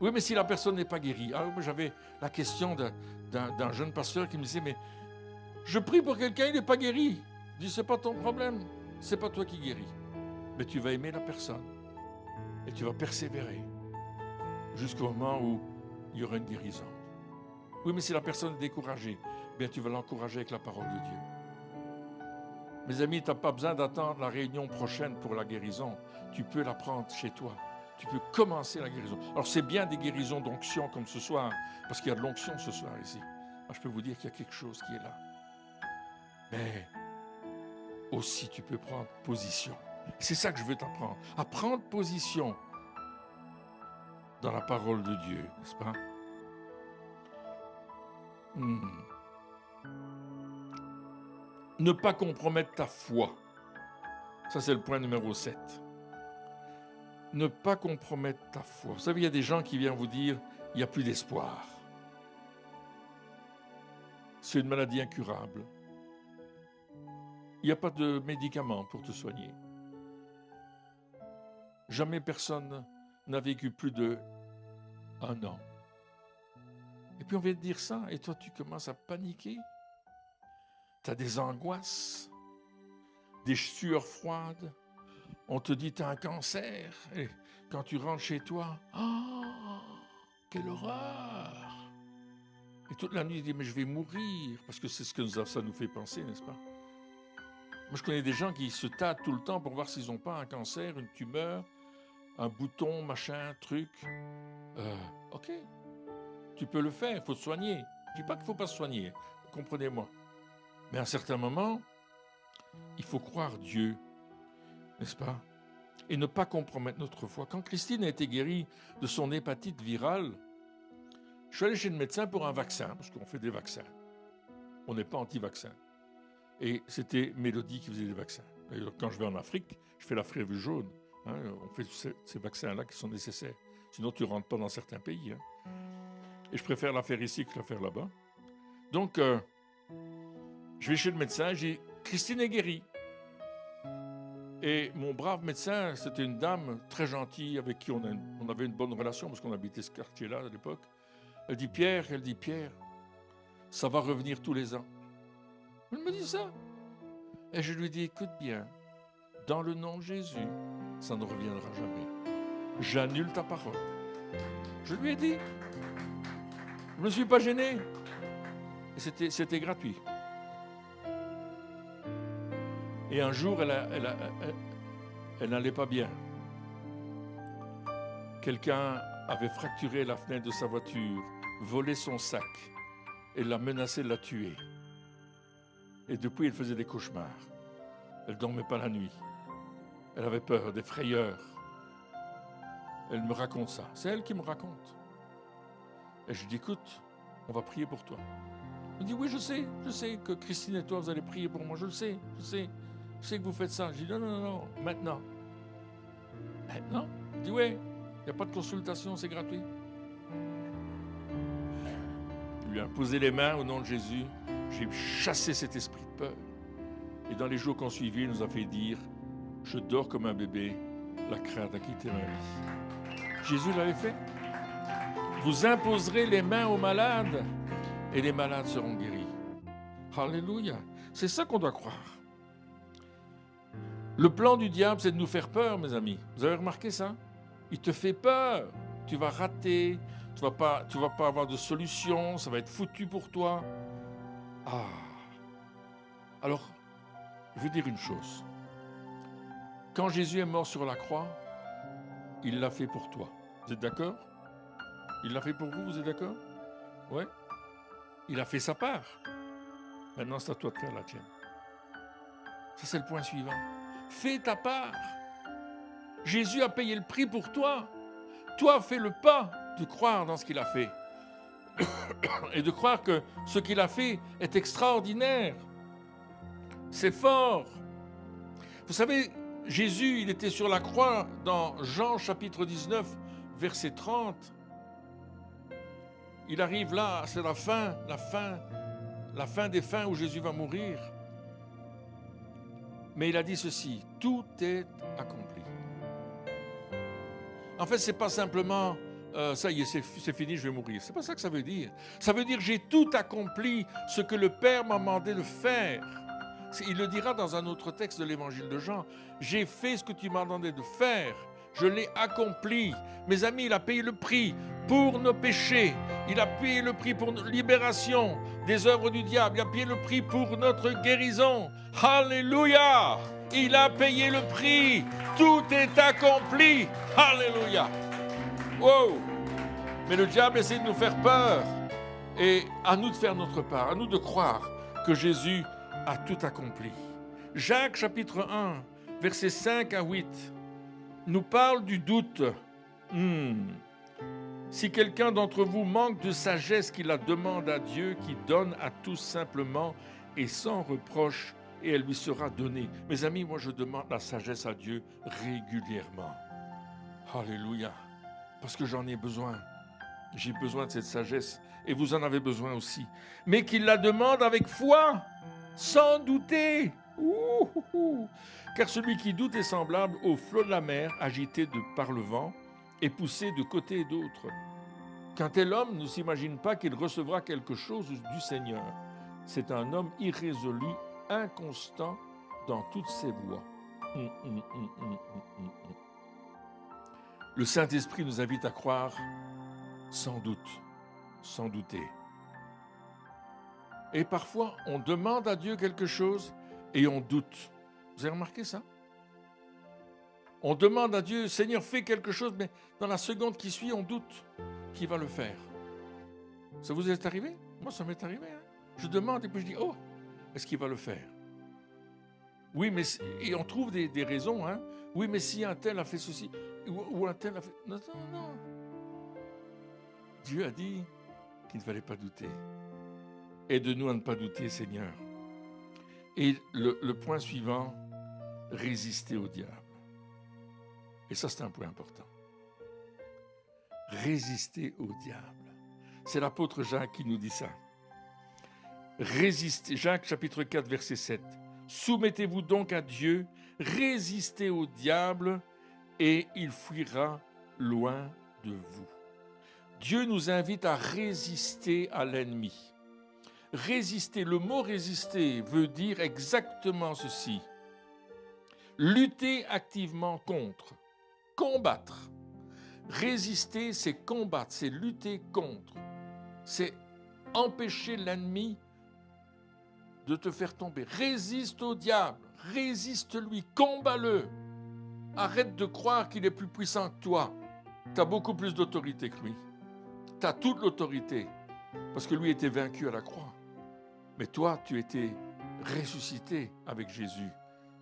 Oui, mais si la personne n'est pas guérie. Alors moi j'avais la question d'un jeune pasteur qui me disait, mais je prie pour quelqu'un, il n'est pas guéri. Je dis, c'est pas ton problème, c'est pas toi qui guéris. Mais tu vas aimer la personne et tu vas persévérer jusqu'au moment où il y aura une guérison. Oui, mais si la personne est découragée, bien tu vas l'encourager avec la parole de Dieu. Mes amis, tu n'as pas besoin d'attendre la réunion prochaine pour la guérison. Tu peux la prendre chez toi. Tu peux commencer la guérison. Alors c'est bien des guérisons d'onction comme ce soir, parce qu'il y a de l'onction ce soir ici. Moi, je peux vous dire qu'il y a quelque chose qui est là. Mais aussi tu peux prendre position. C'est ça que je veux t'apprendre. À prendre position dans la parole de Dieu, n'est-ce pas? Ne pas compromettre ta foi. Ça, c'est le point numéro 7. Ne pas compromettre ta foi. Vous savez, il y a des gens qui viennent vous dire, il n'y a plus d'espoir. C'est une maladie incurable. Il n'y a pas de médicaments pour te soigner. Jamais personne n'a vécu plus de 1 an. Et puis on vient te dire ça, et toi tu commences à paniquer. Tu as des angoisses, des sueurs froides. On te dit tu as un cancer. Et quand tu rentres chez toi, oh, quelle horreur! Et toute la nuit, tu dis mais je vais mourir. Parce que c'est ce que ça nous fait penser, n'est-ce pas? Moi je connais des gens qui se tâtent tout le temps pour voir s'ils n'ont pas un cancer, une tumeur, un bouton, machin, truc. Ok, tu peux le faire, il faut te soigner. Je ne dis pas qu'il ne faut pas se soigner, comprenez-moi. Mais à un certain moment, il faut croire Dieu, n'est-ce pas? Et ne pas compromettre notre foi. Quand Christine a été guérie de son hépatite virale, je suis allé chez le médecin pour un vaccin, parce qu'on fait des vaccins. On n'est pas anti-vaccin. Et c'était Mélodie qui faisait des vaccins. D'ailleurs, quand je vais en Afrique, je fais la fièvre jaune. Hein, on fait ces vaccins-là qui sont nécessaires. Sinon, tu ne rentres pas dans certains pays. Hein. Et je préfère la faire ici que la faire là-bas. Donc, je vais chez le médecin, j'ai Christine est guérie. Et mon brave médecin, c'était une dame très gentille avec qui on avait une bonne relation parce qu'on habitait ce quartier-là à l'époque. Elle dit Pierre, ça va revenir tous les ans. Elle me dit ça. Et je lui dis, écoute bien, dans le nom de Jésus, ça ne reviendra jamais. J'annule ta parole. Je lui ai dit. Je ne me suis pas gêné. Et c'était gratuit. Et un jour, elle n'allait pas bien. Quelqu'un avait fracturé la fenêtre de sa voiture, volé son sac et l'a menacé de la tuer. Et depuis, elle faisait des cauchemars. Elle ne dormait pas la nuit. Elle avait peur, des frayeurs. Elle me raconte ça. C'est elle qui me raconte. Et je lui dis, écoute, on va prier pour toi. Elle me dit, oui, je sais que Christine et toi, vous allez prier pour moi. Je le sais. Je sais que vous faites ça. Je dis, non, maintenant. Maintenant? Elle dit, oui, il n'y a pas de consultation, c'est gratuit. Je lui ai imposé les mains au nom de Jésus. J'ai chassé cet esprit de peur. Et dans les jours qui ont suivi, il nous a fait dire, je dors comme un bébé, la crainte a quitté ma vie. Jésus l'avait fait. Vous imposerez les mains aux malades et les malades seront guéris. Alléluia. C'est ça qu'on doit croire. Le plan du diable, c'est de nous faire peur, mes amis. Vous avez remarqué ça? Il te fait peur. Tu vas rater, tu vas pas avoir de solution, ça va être foutu pour toi. Ah. Alors, je veux dire une chose. Quand Jésus est mort sur la croix, il l'a fait pour toi. Vous êtes d'accord? Il l'a fait pour vous, vous êtes d'accord? Oui. Il a fait sa part. Maintenant, c'est à toi de faire la tienne. Ça, c'est le point suivant. Fais ta part. Jésus a payé le prix pour toi. Toi, fais le pas de croire dans ce qu'il a fait. Et de croire que ce qu'il a fait est extraordinaire. C'est fort. Vous savez, Jésus, il était sur la croix dans Jean chapitre 19, verset 30. Il arrive là, c'est la fin des fins où Jésus va mourir. Mais il a dit ceci, tout est accompli. En fait, c'est pas simplement, ça y est, c'est fini, je vais mourir. C'est pas ça que ça veut dire. Ça veut dire, j'ai tout accompli ce que le Père m'a demandé de faire. Il le dira dans un autre texte de l'évangile de Jean. J'ai fait ce que tu m'as demandé de faire. Je l'ai accompli. Mes amis, il a payé le prix pour nos péchés. Il a payé le prix pour notre libération des œuvres du diable. Il a payé le prix pour notre guérison. Alléluia! Il a payé le prix. Tout est accompli. Alléluia! Wow! Mais le diable essaie de nous faire peur. Et à nous de faire notre part, à nous de croire que Jésus a tout accompli. Jacques chapitre 1, versets 5 à 8, nous parle du doute. Si quelqu'un d'entre vous manque de sagesse, qu'il la demande à Dieu, qui donne à tous simplement et sans reproche, et elle lui sera donnée. Mes amis, moi je demande la sagesse à Dieu régulièrement. Alléluia. Parce que j'en ai besoin. J'ai besoin de cette sagesse et vous en avez besoin aussi. Mais qu'il la demande avec foi, sans douter. Car celui qui doute est semblable au flot de la mer, agité par le vent et poussé de côté et d'autre. Qu'un tel homme ne s'imagine pas qu'il recevra quelque chose du Seigneur. C'est un homme irrésolu, inconstant dans toutes ses voies. Le Saint-Esprit nous invite à croire sans doute, sans douter. Et parfois, on demande à Dieu quelque chose et on doute. Vous avez remarqué ça? On demande à Dieu, Seigneur, fais quelque chose, mais dans la seconde qui suit, on doute qu'il va le faire. Ça vous est arrivé? Moi, ça m'est arrivé. Hein. Je demande et puis je dis, oh, est-ce qu'il va le faire? Oui, mais et on trouve des raisons. Hein. Oui, mais si un tel a fait ceci, ou un tel a fait... Non, non, non. Dieu a dit qu'il ne fallait pas douter. Aide-nous à ne pas douter, Seigneur. Et le point suivant, résister au diable. Et ça, c'est un point important. Résister au diable. C'est l'apôtre Jacques qui nous dit ça. Résistez, Jacques chapitre 4, verset 7. Soumettez-vous donc à Dieu, résistez au diable et il fuira loin de vous. Dieu nous invite à résister à l'ennemi. Résister, le mot résister veut dire exactement ceci. Lutter activement contre, combattre. Résister, c'est combattre, c'est lutter contre. C'est empêcher l'ennemi de te faire tomber. Résiste au diable, résiste-lui, combat-le. Arrête de croire qu'il est plus puissant que toi. Tu as beaucoup plus d'autorité que lui. Tu as toute l'autorité, parce que lui était vaincu à la croix. Mais toi, tu étais ressuscité avec Jésus,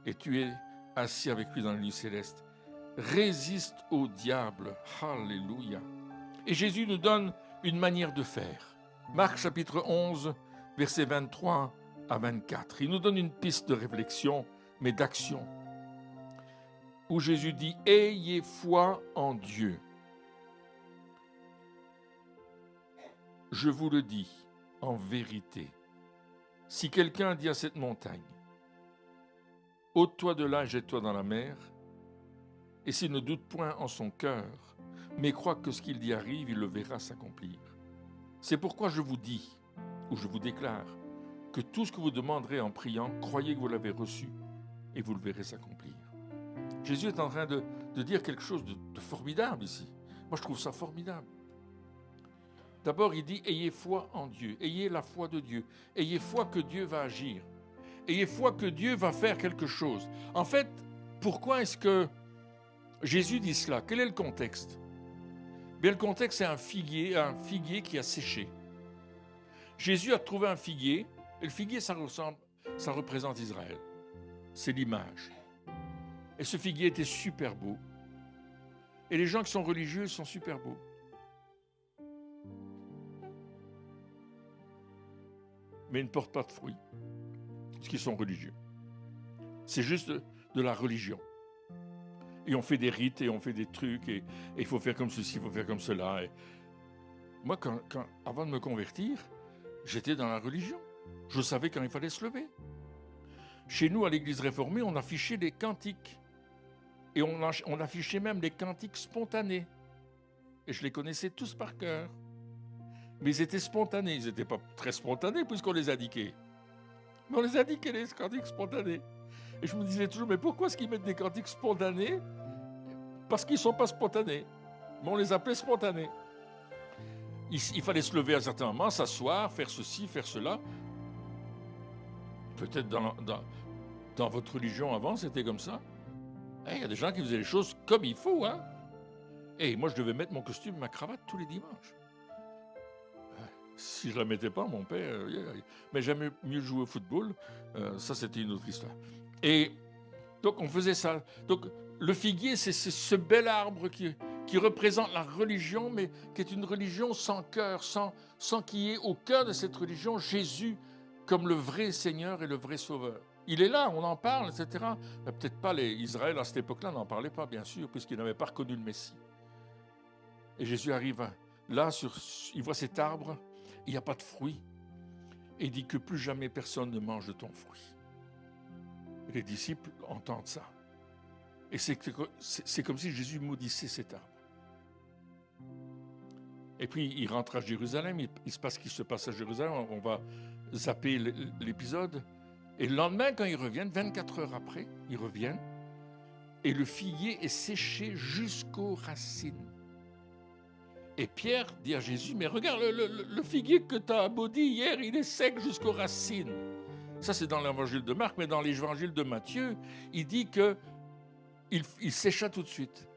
et tu es assis avec lui dans le lieu céleste. Résiste au diable. Alléluia. Et Jésus nous donne une manière de faire. Marc chapitre 11, versets 23 à 24. Il nous donne une piste de réflexion, mais d'action, où Jésus dit « Ayez foi en Dieu. Je vous le dis en vérité, si quelqu'un dit à cette montagne, ôte-toi de là et jette-toi dans la mer, et s'il ne doute point en son cœur, mais croit que ce qu'il dit arrive, il le verra s'accomplir. C'est pourquoi je vous dis, ou je vous déclare, que tout ce que vous demanderez en priant, croyez que vous l'avez reçu, et vous le verrez s'accomplir. » Jésus est en train de dire quelque chose de formidable ici. Moi, je trouve ça formidable. D'abord, il dit, ayez foi en Dieu, ayez la foi de Dieu, ayez foi que Dieu va agir, ayez foi que Dieu va faire quelque chose. En fait, pourquoi est-ce que Jésus dit cela? Quel est le contexte? Bien, le contexte, c'est un figuier qui a séché. Jésus a trouvé un figuier, et le figuier, ça représente Israël. C'est l'image. Et ce figuier était super beau. Et les gens qui sont religieux sont super beaux. Mais ils ne portent pas de fruits, parce qu'ils sont religieux. C'est juste de la religion. Et on fait des rites, et on fait des trucs, et il faut faire comme ceci, il faut faire comme cela. Et moi, avant de me convertir, j'étais dans la religion. Je savais quand il fallait se lever. Chez nous, à l'église réformée, on affichait des cantiques. Et on affichait même des cantiques spontanés. Et je les connaissais tous par cœur. Mais ils étaient spontanés. Ils n'étaient pas très spontanés puisqu'on les indiquait. Mais on les indiquait, les cantiques spontanés. Et je me disais toujours, mais pourquoi est-ce qu'ils mettent des cantiques spontanés? Parce qu'ils ne sont pas spontanés. Mais on les appelait spontanés. Il fallait se lever à un certain moment, s'asseoir, faire ceci, faire cela. Peut-être dans votre religion avant, c'était comme ça. Il y a des gens qui faisaient les choses comme il faut. Hein? Et moi, je devais mettre mon costume, ma cravate tous les dimanches. Si je ne la mettais pas, mon père... Mais j'aimais mieux jouer au football. Ça, c'était une autre histoire. Et donc, on faisait ça. Donc, le figuier, c'est ce bel arbre qui représente la religion, mais qui est une religion sans cœur, sans qu'il y ait au cœur de cette religion Jésus comme le vrai Seigneur et le vrai Sauveur. Il est là, on en parle, etc. Mais peut-être pas Israël à cette époque-là n'en parlait pas, bien sûr, puisqu'il n'avait pas reconnu le Messie. Et Jésus arrive là, il voit cet arbre, il n'y a pas de fruit, et il dit que plus jamais personne ne mange de ton fruit. Et les disciples entendent ça. Et c'est comme si Jésus maudissait cet arbre. Et puis il rentre à Jérusalem, il se passe ce qui se passe à Jérusalem, on va zapper l'épisode. Et le lendemain, quand ils reviennent, 24 heures après, ils reviennent, et le figuier est séché jusqu'aux racines. Et Pierre dit à Jésus, mais regarde, le figuier que tu as maudit hier, il est sec jusqu'aux racines. Ça, c'est dans l'évangile de Marc, mais dans l'évangile de Matthieu, il dit qu'il il sécha tout de suite.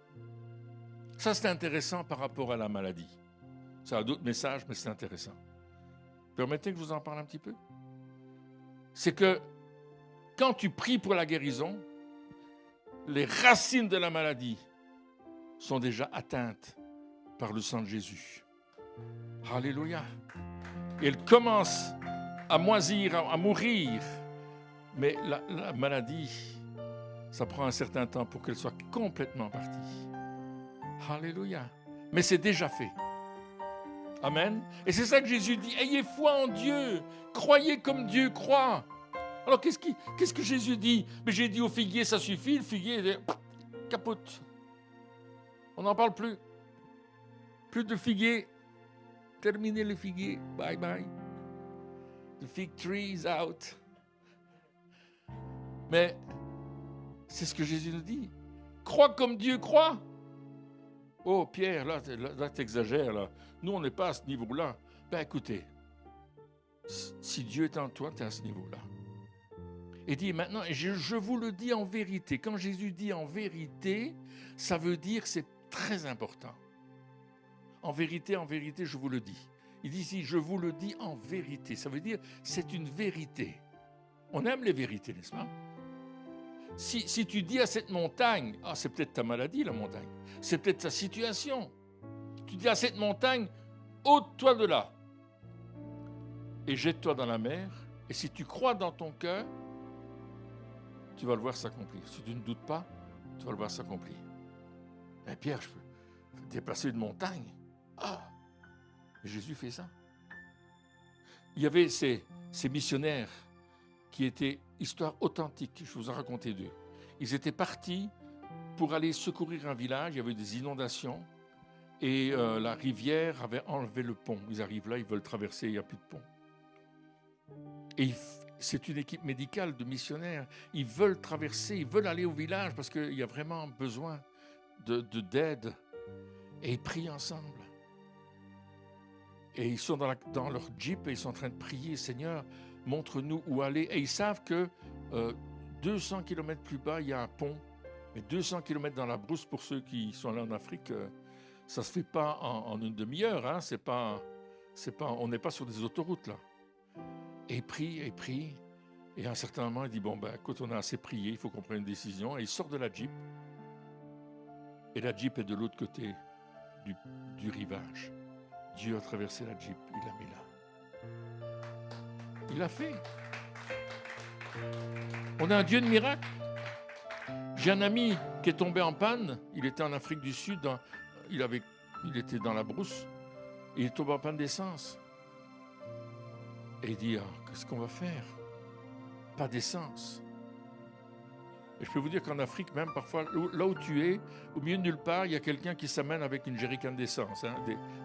Ça, c'est intéressant par rapport à la maladie. Ça a d'autres messages, mais c'est intéressant. Permettez que je vous en parle un petit peu. C'est que quand tu pries pour la guérison, les racines de la maladie sont déjà atteintes par le sang de Jésus. Alléluia. Et elle commence à moisir, à mourir. Mais la maladie, ça prend un certain temps pour qu'elle soit complètement partie. Alléluia. Mais c'est déjà fait. Amen. Et c'est ça que Jésus dit. Ayez foi en Dieu. Croyez comme Dieu croit. Alors qu'est-ce que Jésus dit? Mais j'ai dit au figuier, ça suffit. Le figuier, capote. On n'en parle plus. Plus de figuier. Terminez le figuier. Bye bye. The fig tree is out. Mais c'est ce que Jésus nous dit. Crois comme Dieu croit. Oh Pierre, là t'exagères. Là. Nous, on n'est pas à ce niveau-là. Ben écoutez, si Dieu est en toi, tu es à ce niveau-là. Et dit maintenant, je vous le dis en vérité. Quand Jésus dit en vérité, ça veut dire que c'est très important. En vérité, je vous le dis. Il dit ici, je vous le dis en vérité. Ça veut dire, c'est une vérité. On aime les vérités, n'est-ce pas? Si tu dis à cette montagne, c'est peut-être ta maladie, la montagne. C'est peut-être ta situation. Tu dis à cette montagne, ôte-toi de là et jette-toi dans la mer. Et si tu crois dans ton cœur, tu vas le voir s'accomplir. Si tu ne doutes pas, tu vas le voir s'accomplir. Mais Pierre, je peux déplacer une montagne. Et Jésus fait ça. Il y avait ces missionnaires qui étaient histoire authentique. Je vous ai raconté d'eux. Ils étaient partis pour aller secourir un village. Il y avait des inondations et la rivière avait enlevé le pont. Ils arrivent là, ils veulent traverser, il n'y a plus de pont. Et c'est une équipe médicale de missionnaires. Ils veulent traverser, ils veulent aller au village parce qu'il y a vraiment besoin d'aide. Et ils prient ensemble. Et ils sont dans leur jeep et ils sont en train de prier, Seigneur, montre-nous où aller. Et ils savent que 200 km plus bas, il y a un pont. Mais 200 km dans la brousse, pour ceux qui sont là en Afrique, ça ne se fait pas en une demi-heure. Hein. On n'est pas sur des autoroutes, là. Et il prie. Et à un certain moment, il dit, écoute, on a assez prié, il faut qu'on prenne une décision. Et il sort de la jeep. Et la jeep est de l'autre côté du rivage. Dieu a traversé la jeep, il l'a mis là. Il l'a fait. On a un Dieu de miracle. J'ai un ami qui est tombé en panne. Il était en Afrique du Sud. Il était dans la brousse. Il est tombé en panne d'essence. Et il dit, qu'est-ce qu'on va faire? Pas d'essence. Et je peux vous dire qu'en Afrique, même parfois, là où tu es, au milieu de nulle part, il y a quelqu'un qui s'amène avec une jerrycan d'essence,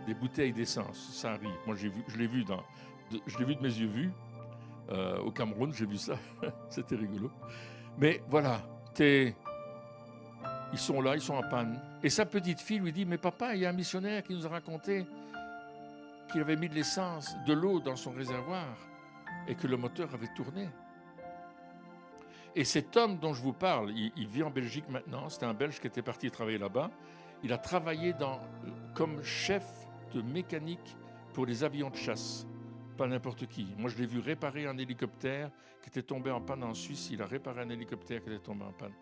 des bouteilles d'essence. Ça arrive. Moi, je l'ai vu de mes yeux vus. Au Cameroun, j'ai vu ça. C'était rigolo. Mais voilà, ils sont là, ils sont en panne. Et sa petite fille lui dit, mais papa, il y a un missionnaire qui nous a raconté qu'il avait mis de l'eau dans son réservoir et que le moteur avait tourné. Et cet homme dont je vous parle, il vit en Belgique maintenant, c'était un Belge qui était parti travailler là-bas. Il a travaillé comme chef de mécanique pour les avions de chasse. Pas n'importe qui. Moi, je l'ai vu réparer un hélicoptère qui était tombé en panne en Suisse. Il a réparé un hélicoptère qui était tombé en panne.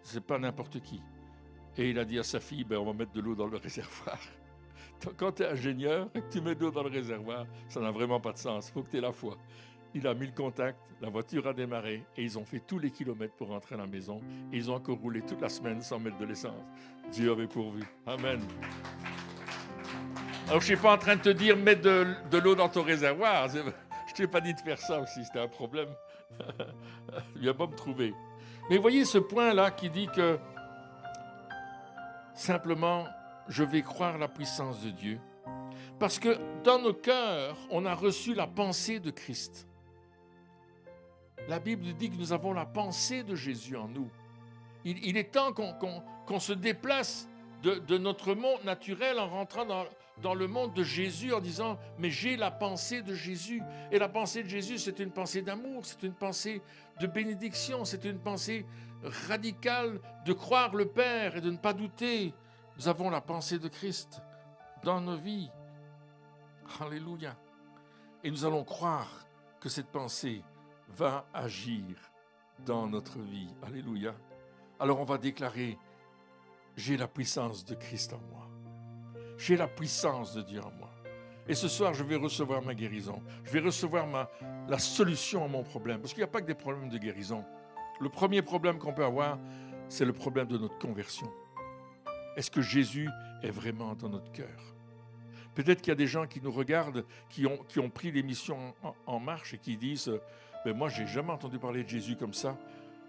C'est pas n'importe qui. Et il a dit à sa fille, on va mettre de l'eau dans le réservoir. Quand tu es ingénieur et que tu mets de l'eau dans le réservoir, ça n'a vraiment pas de sens. Il faut que tu aies la foi. Il a mis le contact, la voiture a démarré et ils ont fait tous les kilomètres pour rentrer à la maison. Et ils ont encore roulé toute la semaine sans mettre de l'essence. Dieu avait pourvu. Amen. Alors, je ne suis pas en train de te dire mettre de l'eau dans ton réservoir. Je ne t'ai pas dit de faire ça aussi, c'était un problème. Il ne vient pas me trouver. Mais voyez ce point-là qui dit que simplement, je vais croire la puissance de Dieu. Parce que dans nos cœurs, on a reçu la pensée de Christ. La Bible dit que nous avons la pensée de Jésus en nous. Il est temps qu'on se déplace de notre monde naturel en rentrant dans le monde de Jésus en disant « mais j'ai la pensée de Jésus ». Et la pensée de Jésus, c'est une pensée d'amour, c'est une pensée de bénédiction, c'est une pensée radical de croire le Père et de ne pas douter. Nous avons la pensée de Christ dans nos vies. Alléluia. Et nous allons croire que cette pensée va agir dans notre vie. Alléluia. Alors on va déclarer, j'ai la puissance de Christ en moi. J'ai la puissance de Dieu en moi. Et ce soir, je vais recevoir ma guérison. Je vais recevoir la solution à mon problème. Parce qu'il n'y a pas que des problèmes de guérison. Le premier problème qu'on peut avoir, c'est le problème de notre conversion. Est-ce que Jésus est vraiment dans notre cœur? Peut-être qu'il y a des gens qui nous regardent, qui ont pris l'émission en marche et qui disent « Moi, je n'ai jamais entendu parler de Jésus comme ça. »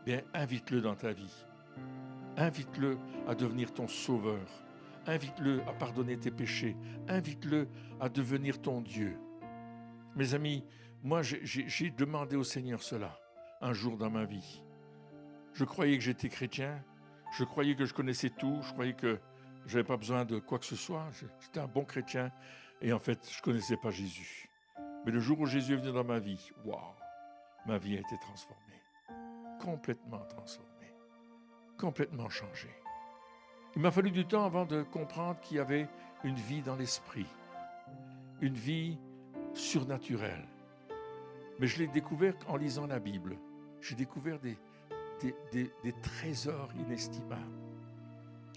Bien, invite-le dans ta vie. Invite-le à devenir ton sauveur. Invite-le à pardonner tes péchés. Invite-le à devenir ton Dieu. Mes amis, moi, j'ai demandé au Seigneur cela un jour dans ma vie. Je croyais que j'étais chrétien. Je croyais que je connaissais tout. Je croyais que je n'avais pas besoin de quoi que ce soit. J'étais un bon chrétien. Et en fait, je ne connaissais pas Jésus. Mais le jour où Jésus est venu dans ma vie, waouh, ma vie a été transformée. Complètement transformée. Complètement changée. Il m'a fallu du temps avant de comprendre qu'il y avait une vie dans l'esprit. Une vie surnaturelle. Mais je l'ai découvert en lisant la Bible. J'ai découvert des trésors inestimables.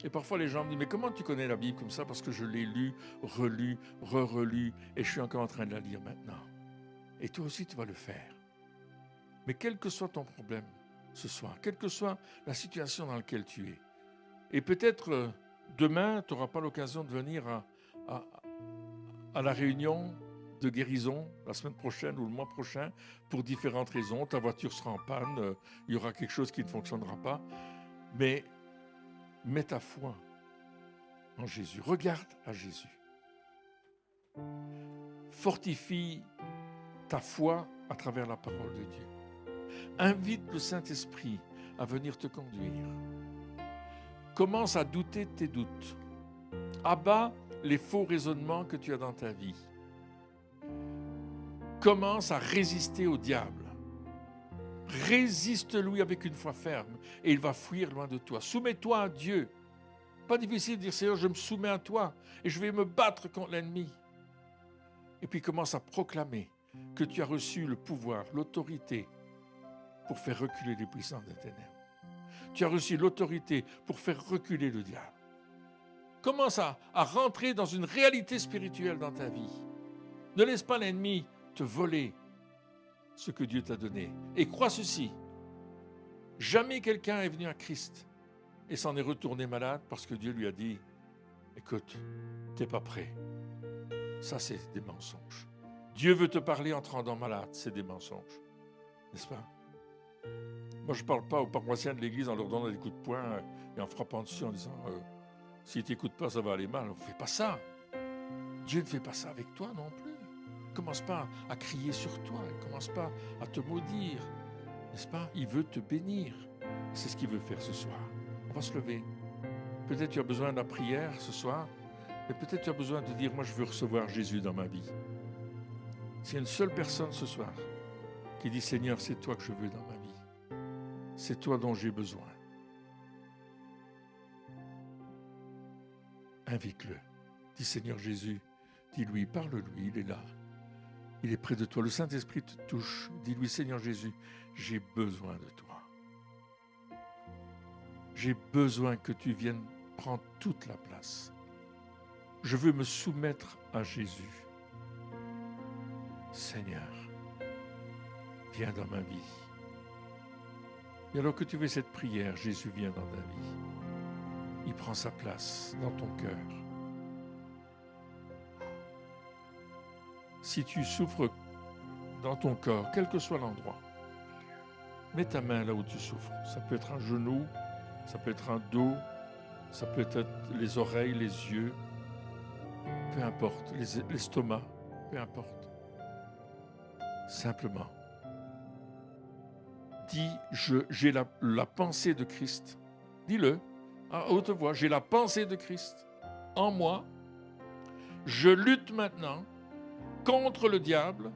Et parfois les gens me disent, mais comment tu connais la Bible comme ça? Parce que je l'ai lu, relu, re-relu, et je suis encore en train de la lire maintenant. Et toi aussi tu vas le faire. Mais quel que soit ton problème ce soir, quelle que soit la situation dans laquelle tu es, et peut-être demain tu n'auras pas l'occasion de venir à la réunion de guérison la semaine prochaine ou le mois prochain pour différentes raisons. Ta voiture sera en panne, il y aura quelque chose qui ne fonctionnera pas. Mais mets ta foi en Jésus. Regarde à Jésus. Fortifie ta foi à travers la parole de Dieu. Invite le Saint-Esprit à venir te conduire. Commence à douter de tes doutes. Abat les faux raisonnements que tu as dans ta vie. Commence à résister au diable. Résiste-lui avec une foi ferme et il va fuir loin de toi. Soumets-toi à Dieu. Pas difficile de dire, Seigneur, je me soumets à toi et je vais me battre contre l'ennemi. Et puis commence à proclamer que tu as reçu le pouvoir, l'autorité pour faire reculer les puissances des ténèbres. Tu as reçu l'autorité pour faire reculer le diable. Commence à rentrer dans une réalité spirituelle dans ta vie. Ne laisse pas l'ennemi te voler ce que Dieu t'a donné. Et crois ceci, jamais quelqu'un est venu à Christ et s'en est retourné malade parce que Dieu lui a dit, écoute, t'es pas prêt. Ça, c'est des mensonges. Dieu veut te parler en te rendant malade, c'est des mensonges. N'est-ce pas? Moi, je ne parle pas aux paroissiens de l'Église en leur donnant des coups de poing et en frappant dessus en disant si tu n'écoutes pas, ça va aller mal. On ne fait pas ça. Dieu ne fait pas ça avec toi non plus. Ne commence pas à crier sur toi. Ne commence pas à te maudire. N'est-ce pas? Il veut te bénir. C'est ce qu'il veut faire ce soir. On va se lever. Peut-être tu as besoin de la prière ce soir, mais peut-être tu as besoin de dire, moi je veux recevoir Jésus dans ma vie. S'il y a une seule personne ce soir qui dit, Seigneur, c'est toi que je veux dans ma vie. C'est toi dont j'ai besoin. Invite-le. Dis, Seigneur Jésus, dis-lui, parle-lui, il est là. Il est près de toi. Le Saint-Esprit te touche. Dis-lui, Seigneur Jésus, j'ai besoin de toi. J'ai besoin que tu viennes prendre toute la place. Je veux me soumettre à Jésus. Seigneur, viens dans ma vie. Et alors que tu fais cette prière, Jésus vient dans ta vie. Il prend sa place dans ton cœur. Si tu souffres dans ton corps, quel que soit l'endroit, mets ta main là où tu souffres. Ça peut être un genou, ça peut être un dos, ça peut être les oreilles, les yeux, peu importe, l'estomac, peu importe. Simplement, dis, j'ai la pensée de Christ. Dis-le à haute voix, j'ai la pensée de Christ en moi. Je lutte maintenant contre le diable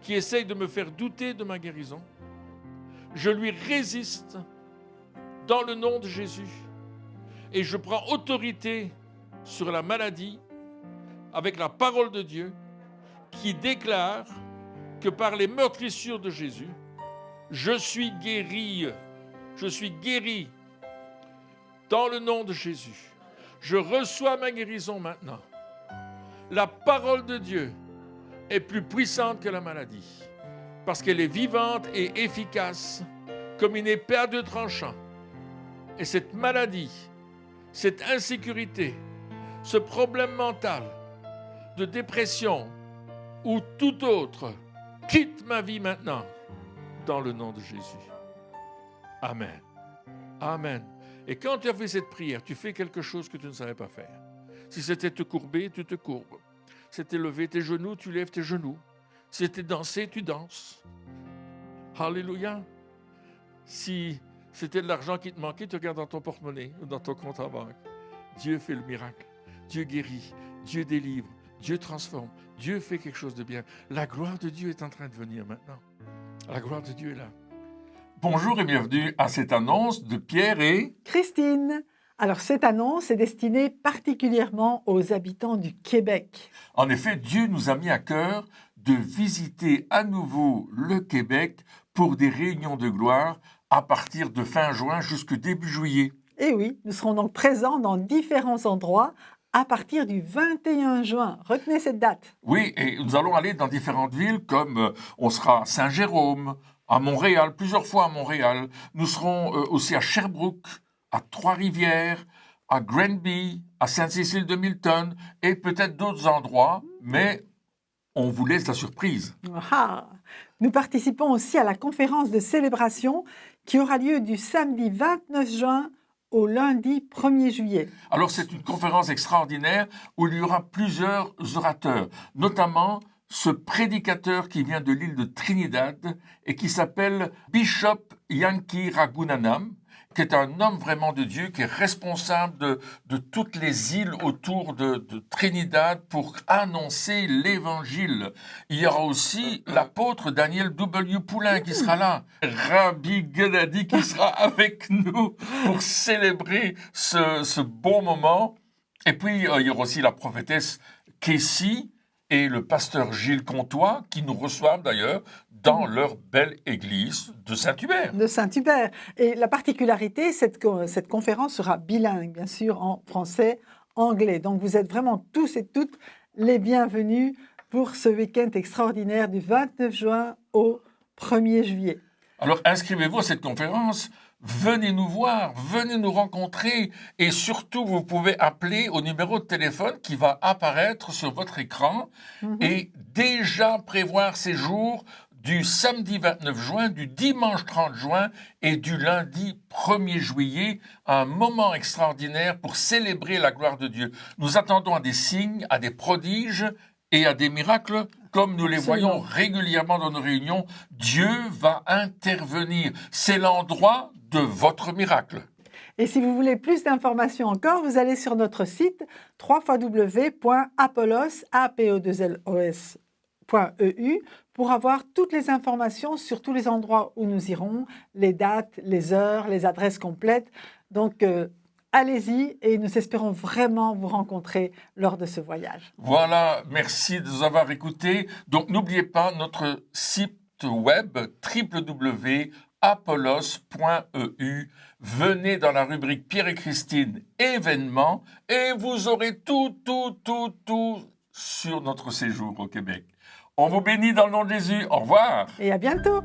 qui essaye de me faire douter de ma guérison. Je lui résiste dans le nom de Jésus. Et je prends autorité sur la maladie avec la parole de Dieu qui déclare que par les meurtrissures de Jésus, je suis guéri. Je suis guéri dans le nom de Jésus. Je reçois ma guérison maintenant. La parole de Dieu est plus puissante que la maladie parce qu'elle est vivante et efficace comme une épée à deux tranchants. Et cette maladie, cette insécurité, ce problème mental de dépression ou tout autre, quitte ma vie maintenant dans le nom de Jésus. Amen. Amen. Et quand tu as fait cette prière, tu fais quelque chose que tu ne savais pas faire. Si c'était te courber, tu te courbes. Si c'était lever tes genoux, tu lèves tes genoux. Si c'était danser, tu danses. Alléluia. Si c'était de l'argent qui te manquait, tu regardes dans ton porte-monnaie ou dans ton compte en banque. Dieu fait le miracle. Dieu guérit. Dieu délivre. Dieu transforme. Dieu fait quelque chose de bien. La gloire de Dieu est en train de venir maintenant. La gloire de Dieu est là. Bonjour et bienvenue à cette annonce de Pierre et Christine. Alors cette annonce est destinée particulièrement aux habitants du Québec. En effet, Dieu nous a mis à cœur de visiter à nouveau le Québec pour des réunions de gloire à partir de fin juin jusqu'au début juillet. Et oui, nous serons donc présents dans différents endroits à partir du 21 juin. Retenez cette date. Oui, et nous allons aller dans différentes villes comme on sera à Saint-Jérôme, à Montréal, plusieurs fois à Montréal. Nous serons aussi à Sherbrooke, à Trois-Rivières, à Granby, à Sainte-Cécile de Milton et peut-être d'autres endroits, mais on vous laisse la surprise. Ah, nous participons aussi à la conférence de célébration qui aura lieu du samedi 29 juin au lundi 1er juillet. Alors c'est une conférence extraordinaire où il y aura plusieurs orateurs, notamment ce prédicateur qui vient de l'île de Trinidad et qui s'appelle Bishop Yankee Raghunanam, qui est un homme vraiment de Dieu, qui est responsable de toutes les îles autour de Trinidad pour annoncer l'Évangile. Il y aura aussi l'apôtre Daniel W. Poulain qui sera là, Rabbi Gennady qui sera avec nous pour célébrer ce bon moment. Et puis, il y aura aussi la prophétesse Casey et le pasteur Gilles Comtois qui nous reçoivent d'ailleurs dans leur belle église de Saint-Hubert. De Saint-Hubert. Et la particularité, cette conférence sera bilingue, bien sûr, en français, anglais. Donc vous êtes vraiment tous et toutes les bienvenus pour ce week-end extraordinaire du 29 juin au 1er juillet. Alors inscrivez-vous à cette conférence. Venez nous voir, venez nous rencontrer et surtout vous pouvez appeler au numéro de téléphone qui va apparaître sur votre écran et déjà prévoir ces jours du samedi 29 juin, du dimanche 30 juin et du lundi 1er juillet, un moment extraordinaire pour célébrer la gloire de Dieu. Nous attendons à des signes, à des prodiges et à des miracles comme nous les voyons régulièrement dans nos réunions. Dieu va intervenir. C'est l'endroit de votre miracle. Et si vous voulez plus d'informations encore, vous allez sur notre site www.apollos.eu pour avoir toutes les informations sur tous les endroits où nous irons, les dates, les heures, les adresses complètes. Donc, allez-y et nous espérons vraiment vous rencontrer lors de ce voyage. Voilà, merci de nous avoir écoutés. Donc, n'oubliez pas notre site web www.apollos.eu. Venez dans la rubrique Pierre et Christine événements et vous aurez tout sur notre séjour au Québec. On vous bénit dans le nom de Jésus. Au revoir. Et à bientôt.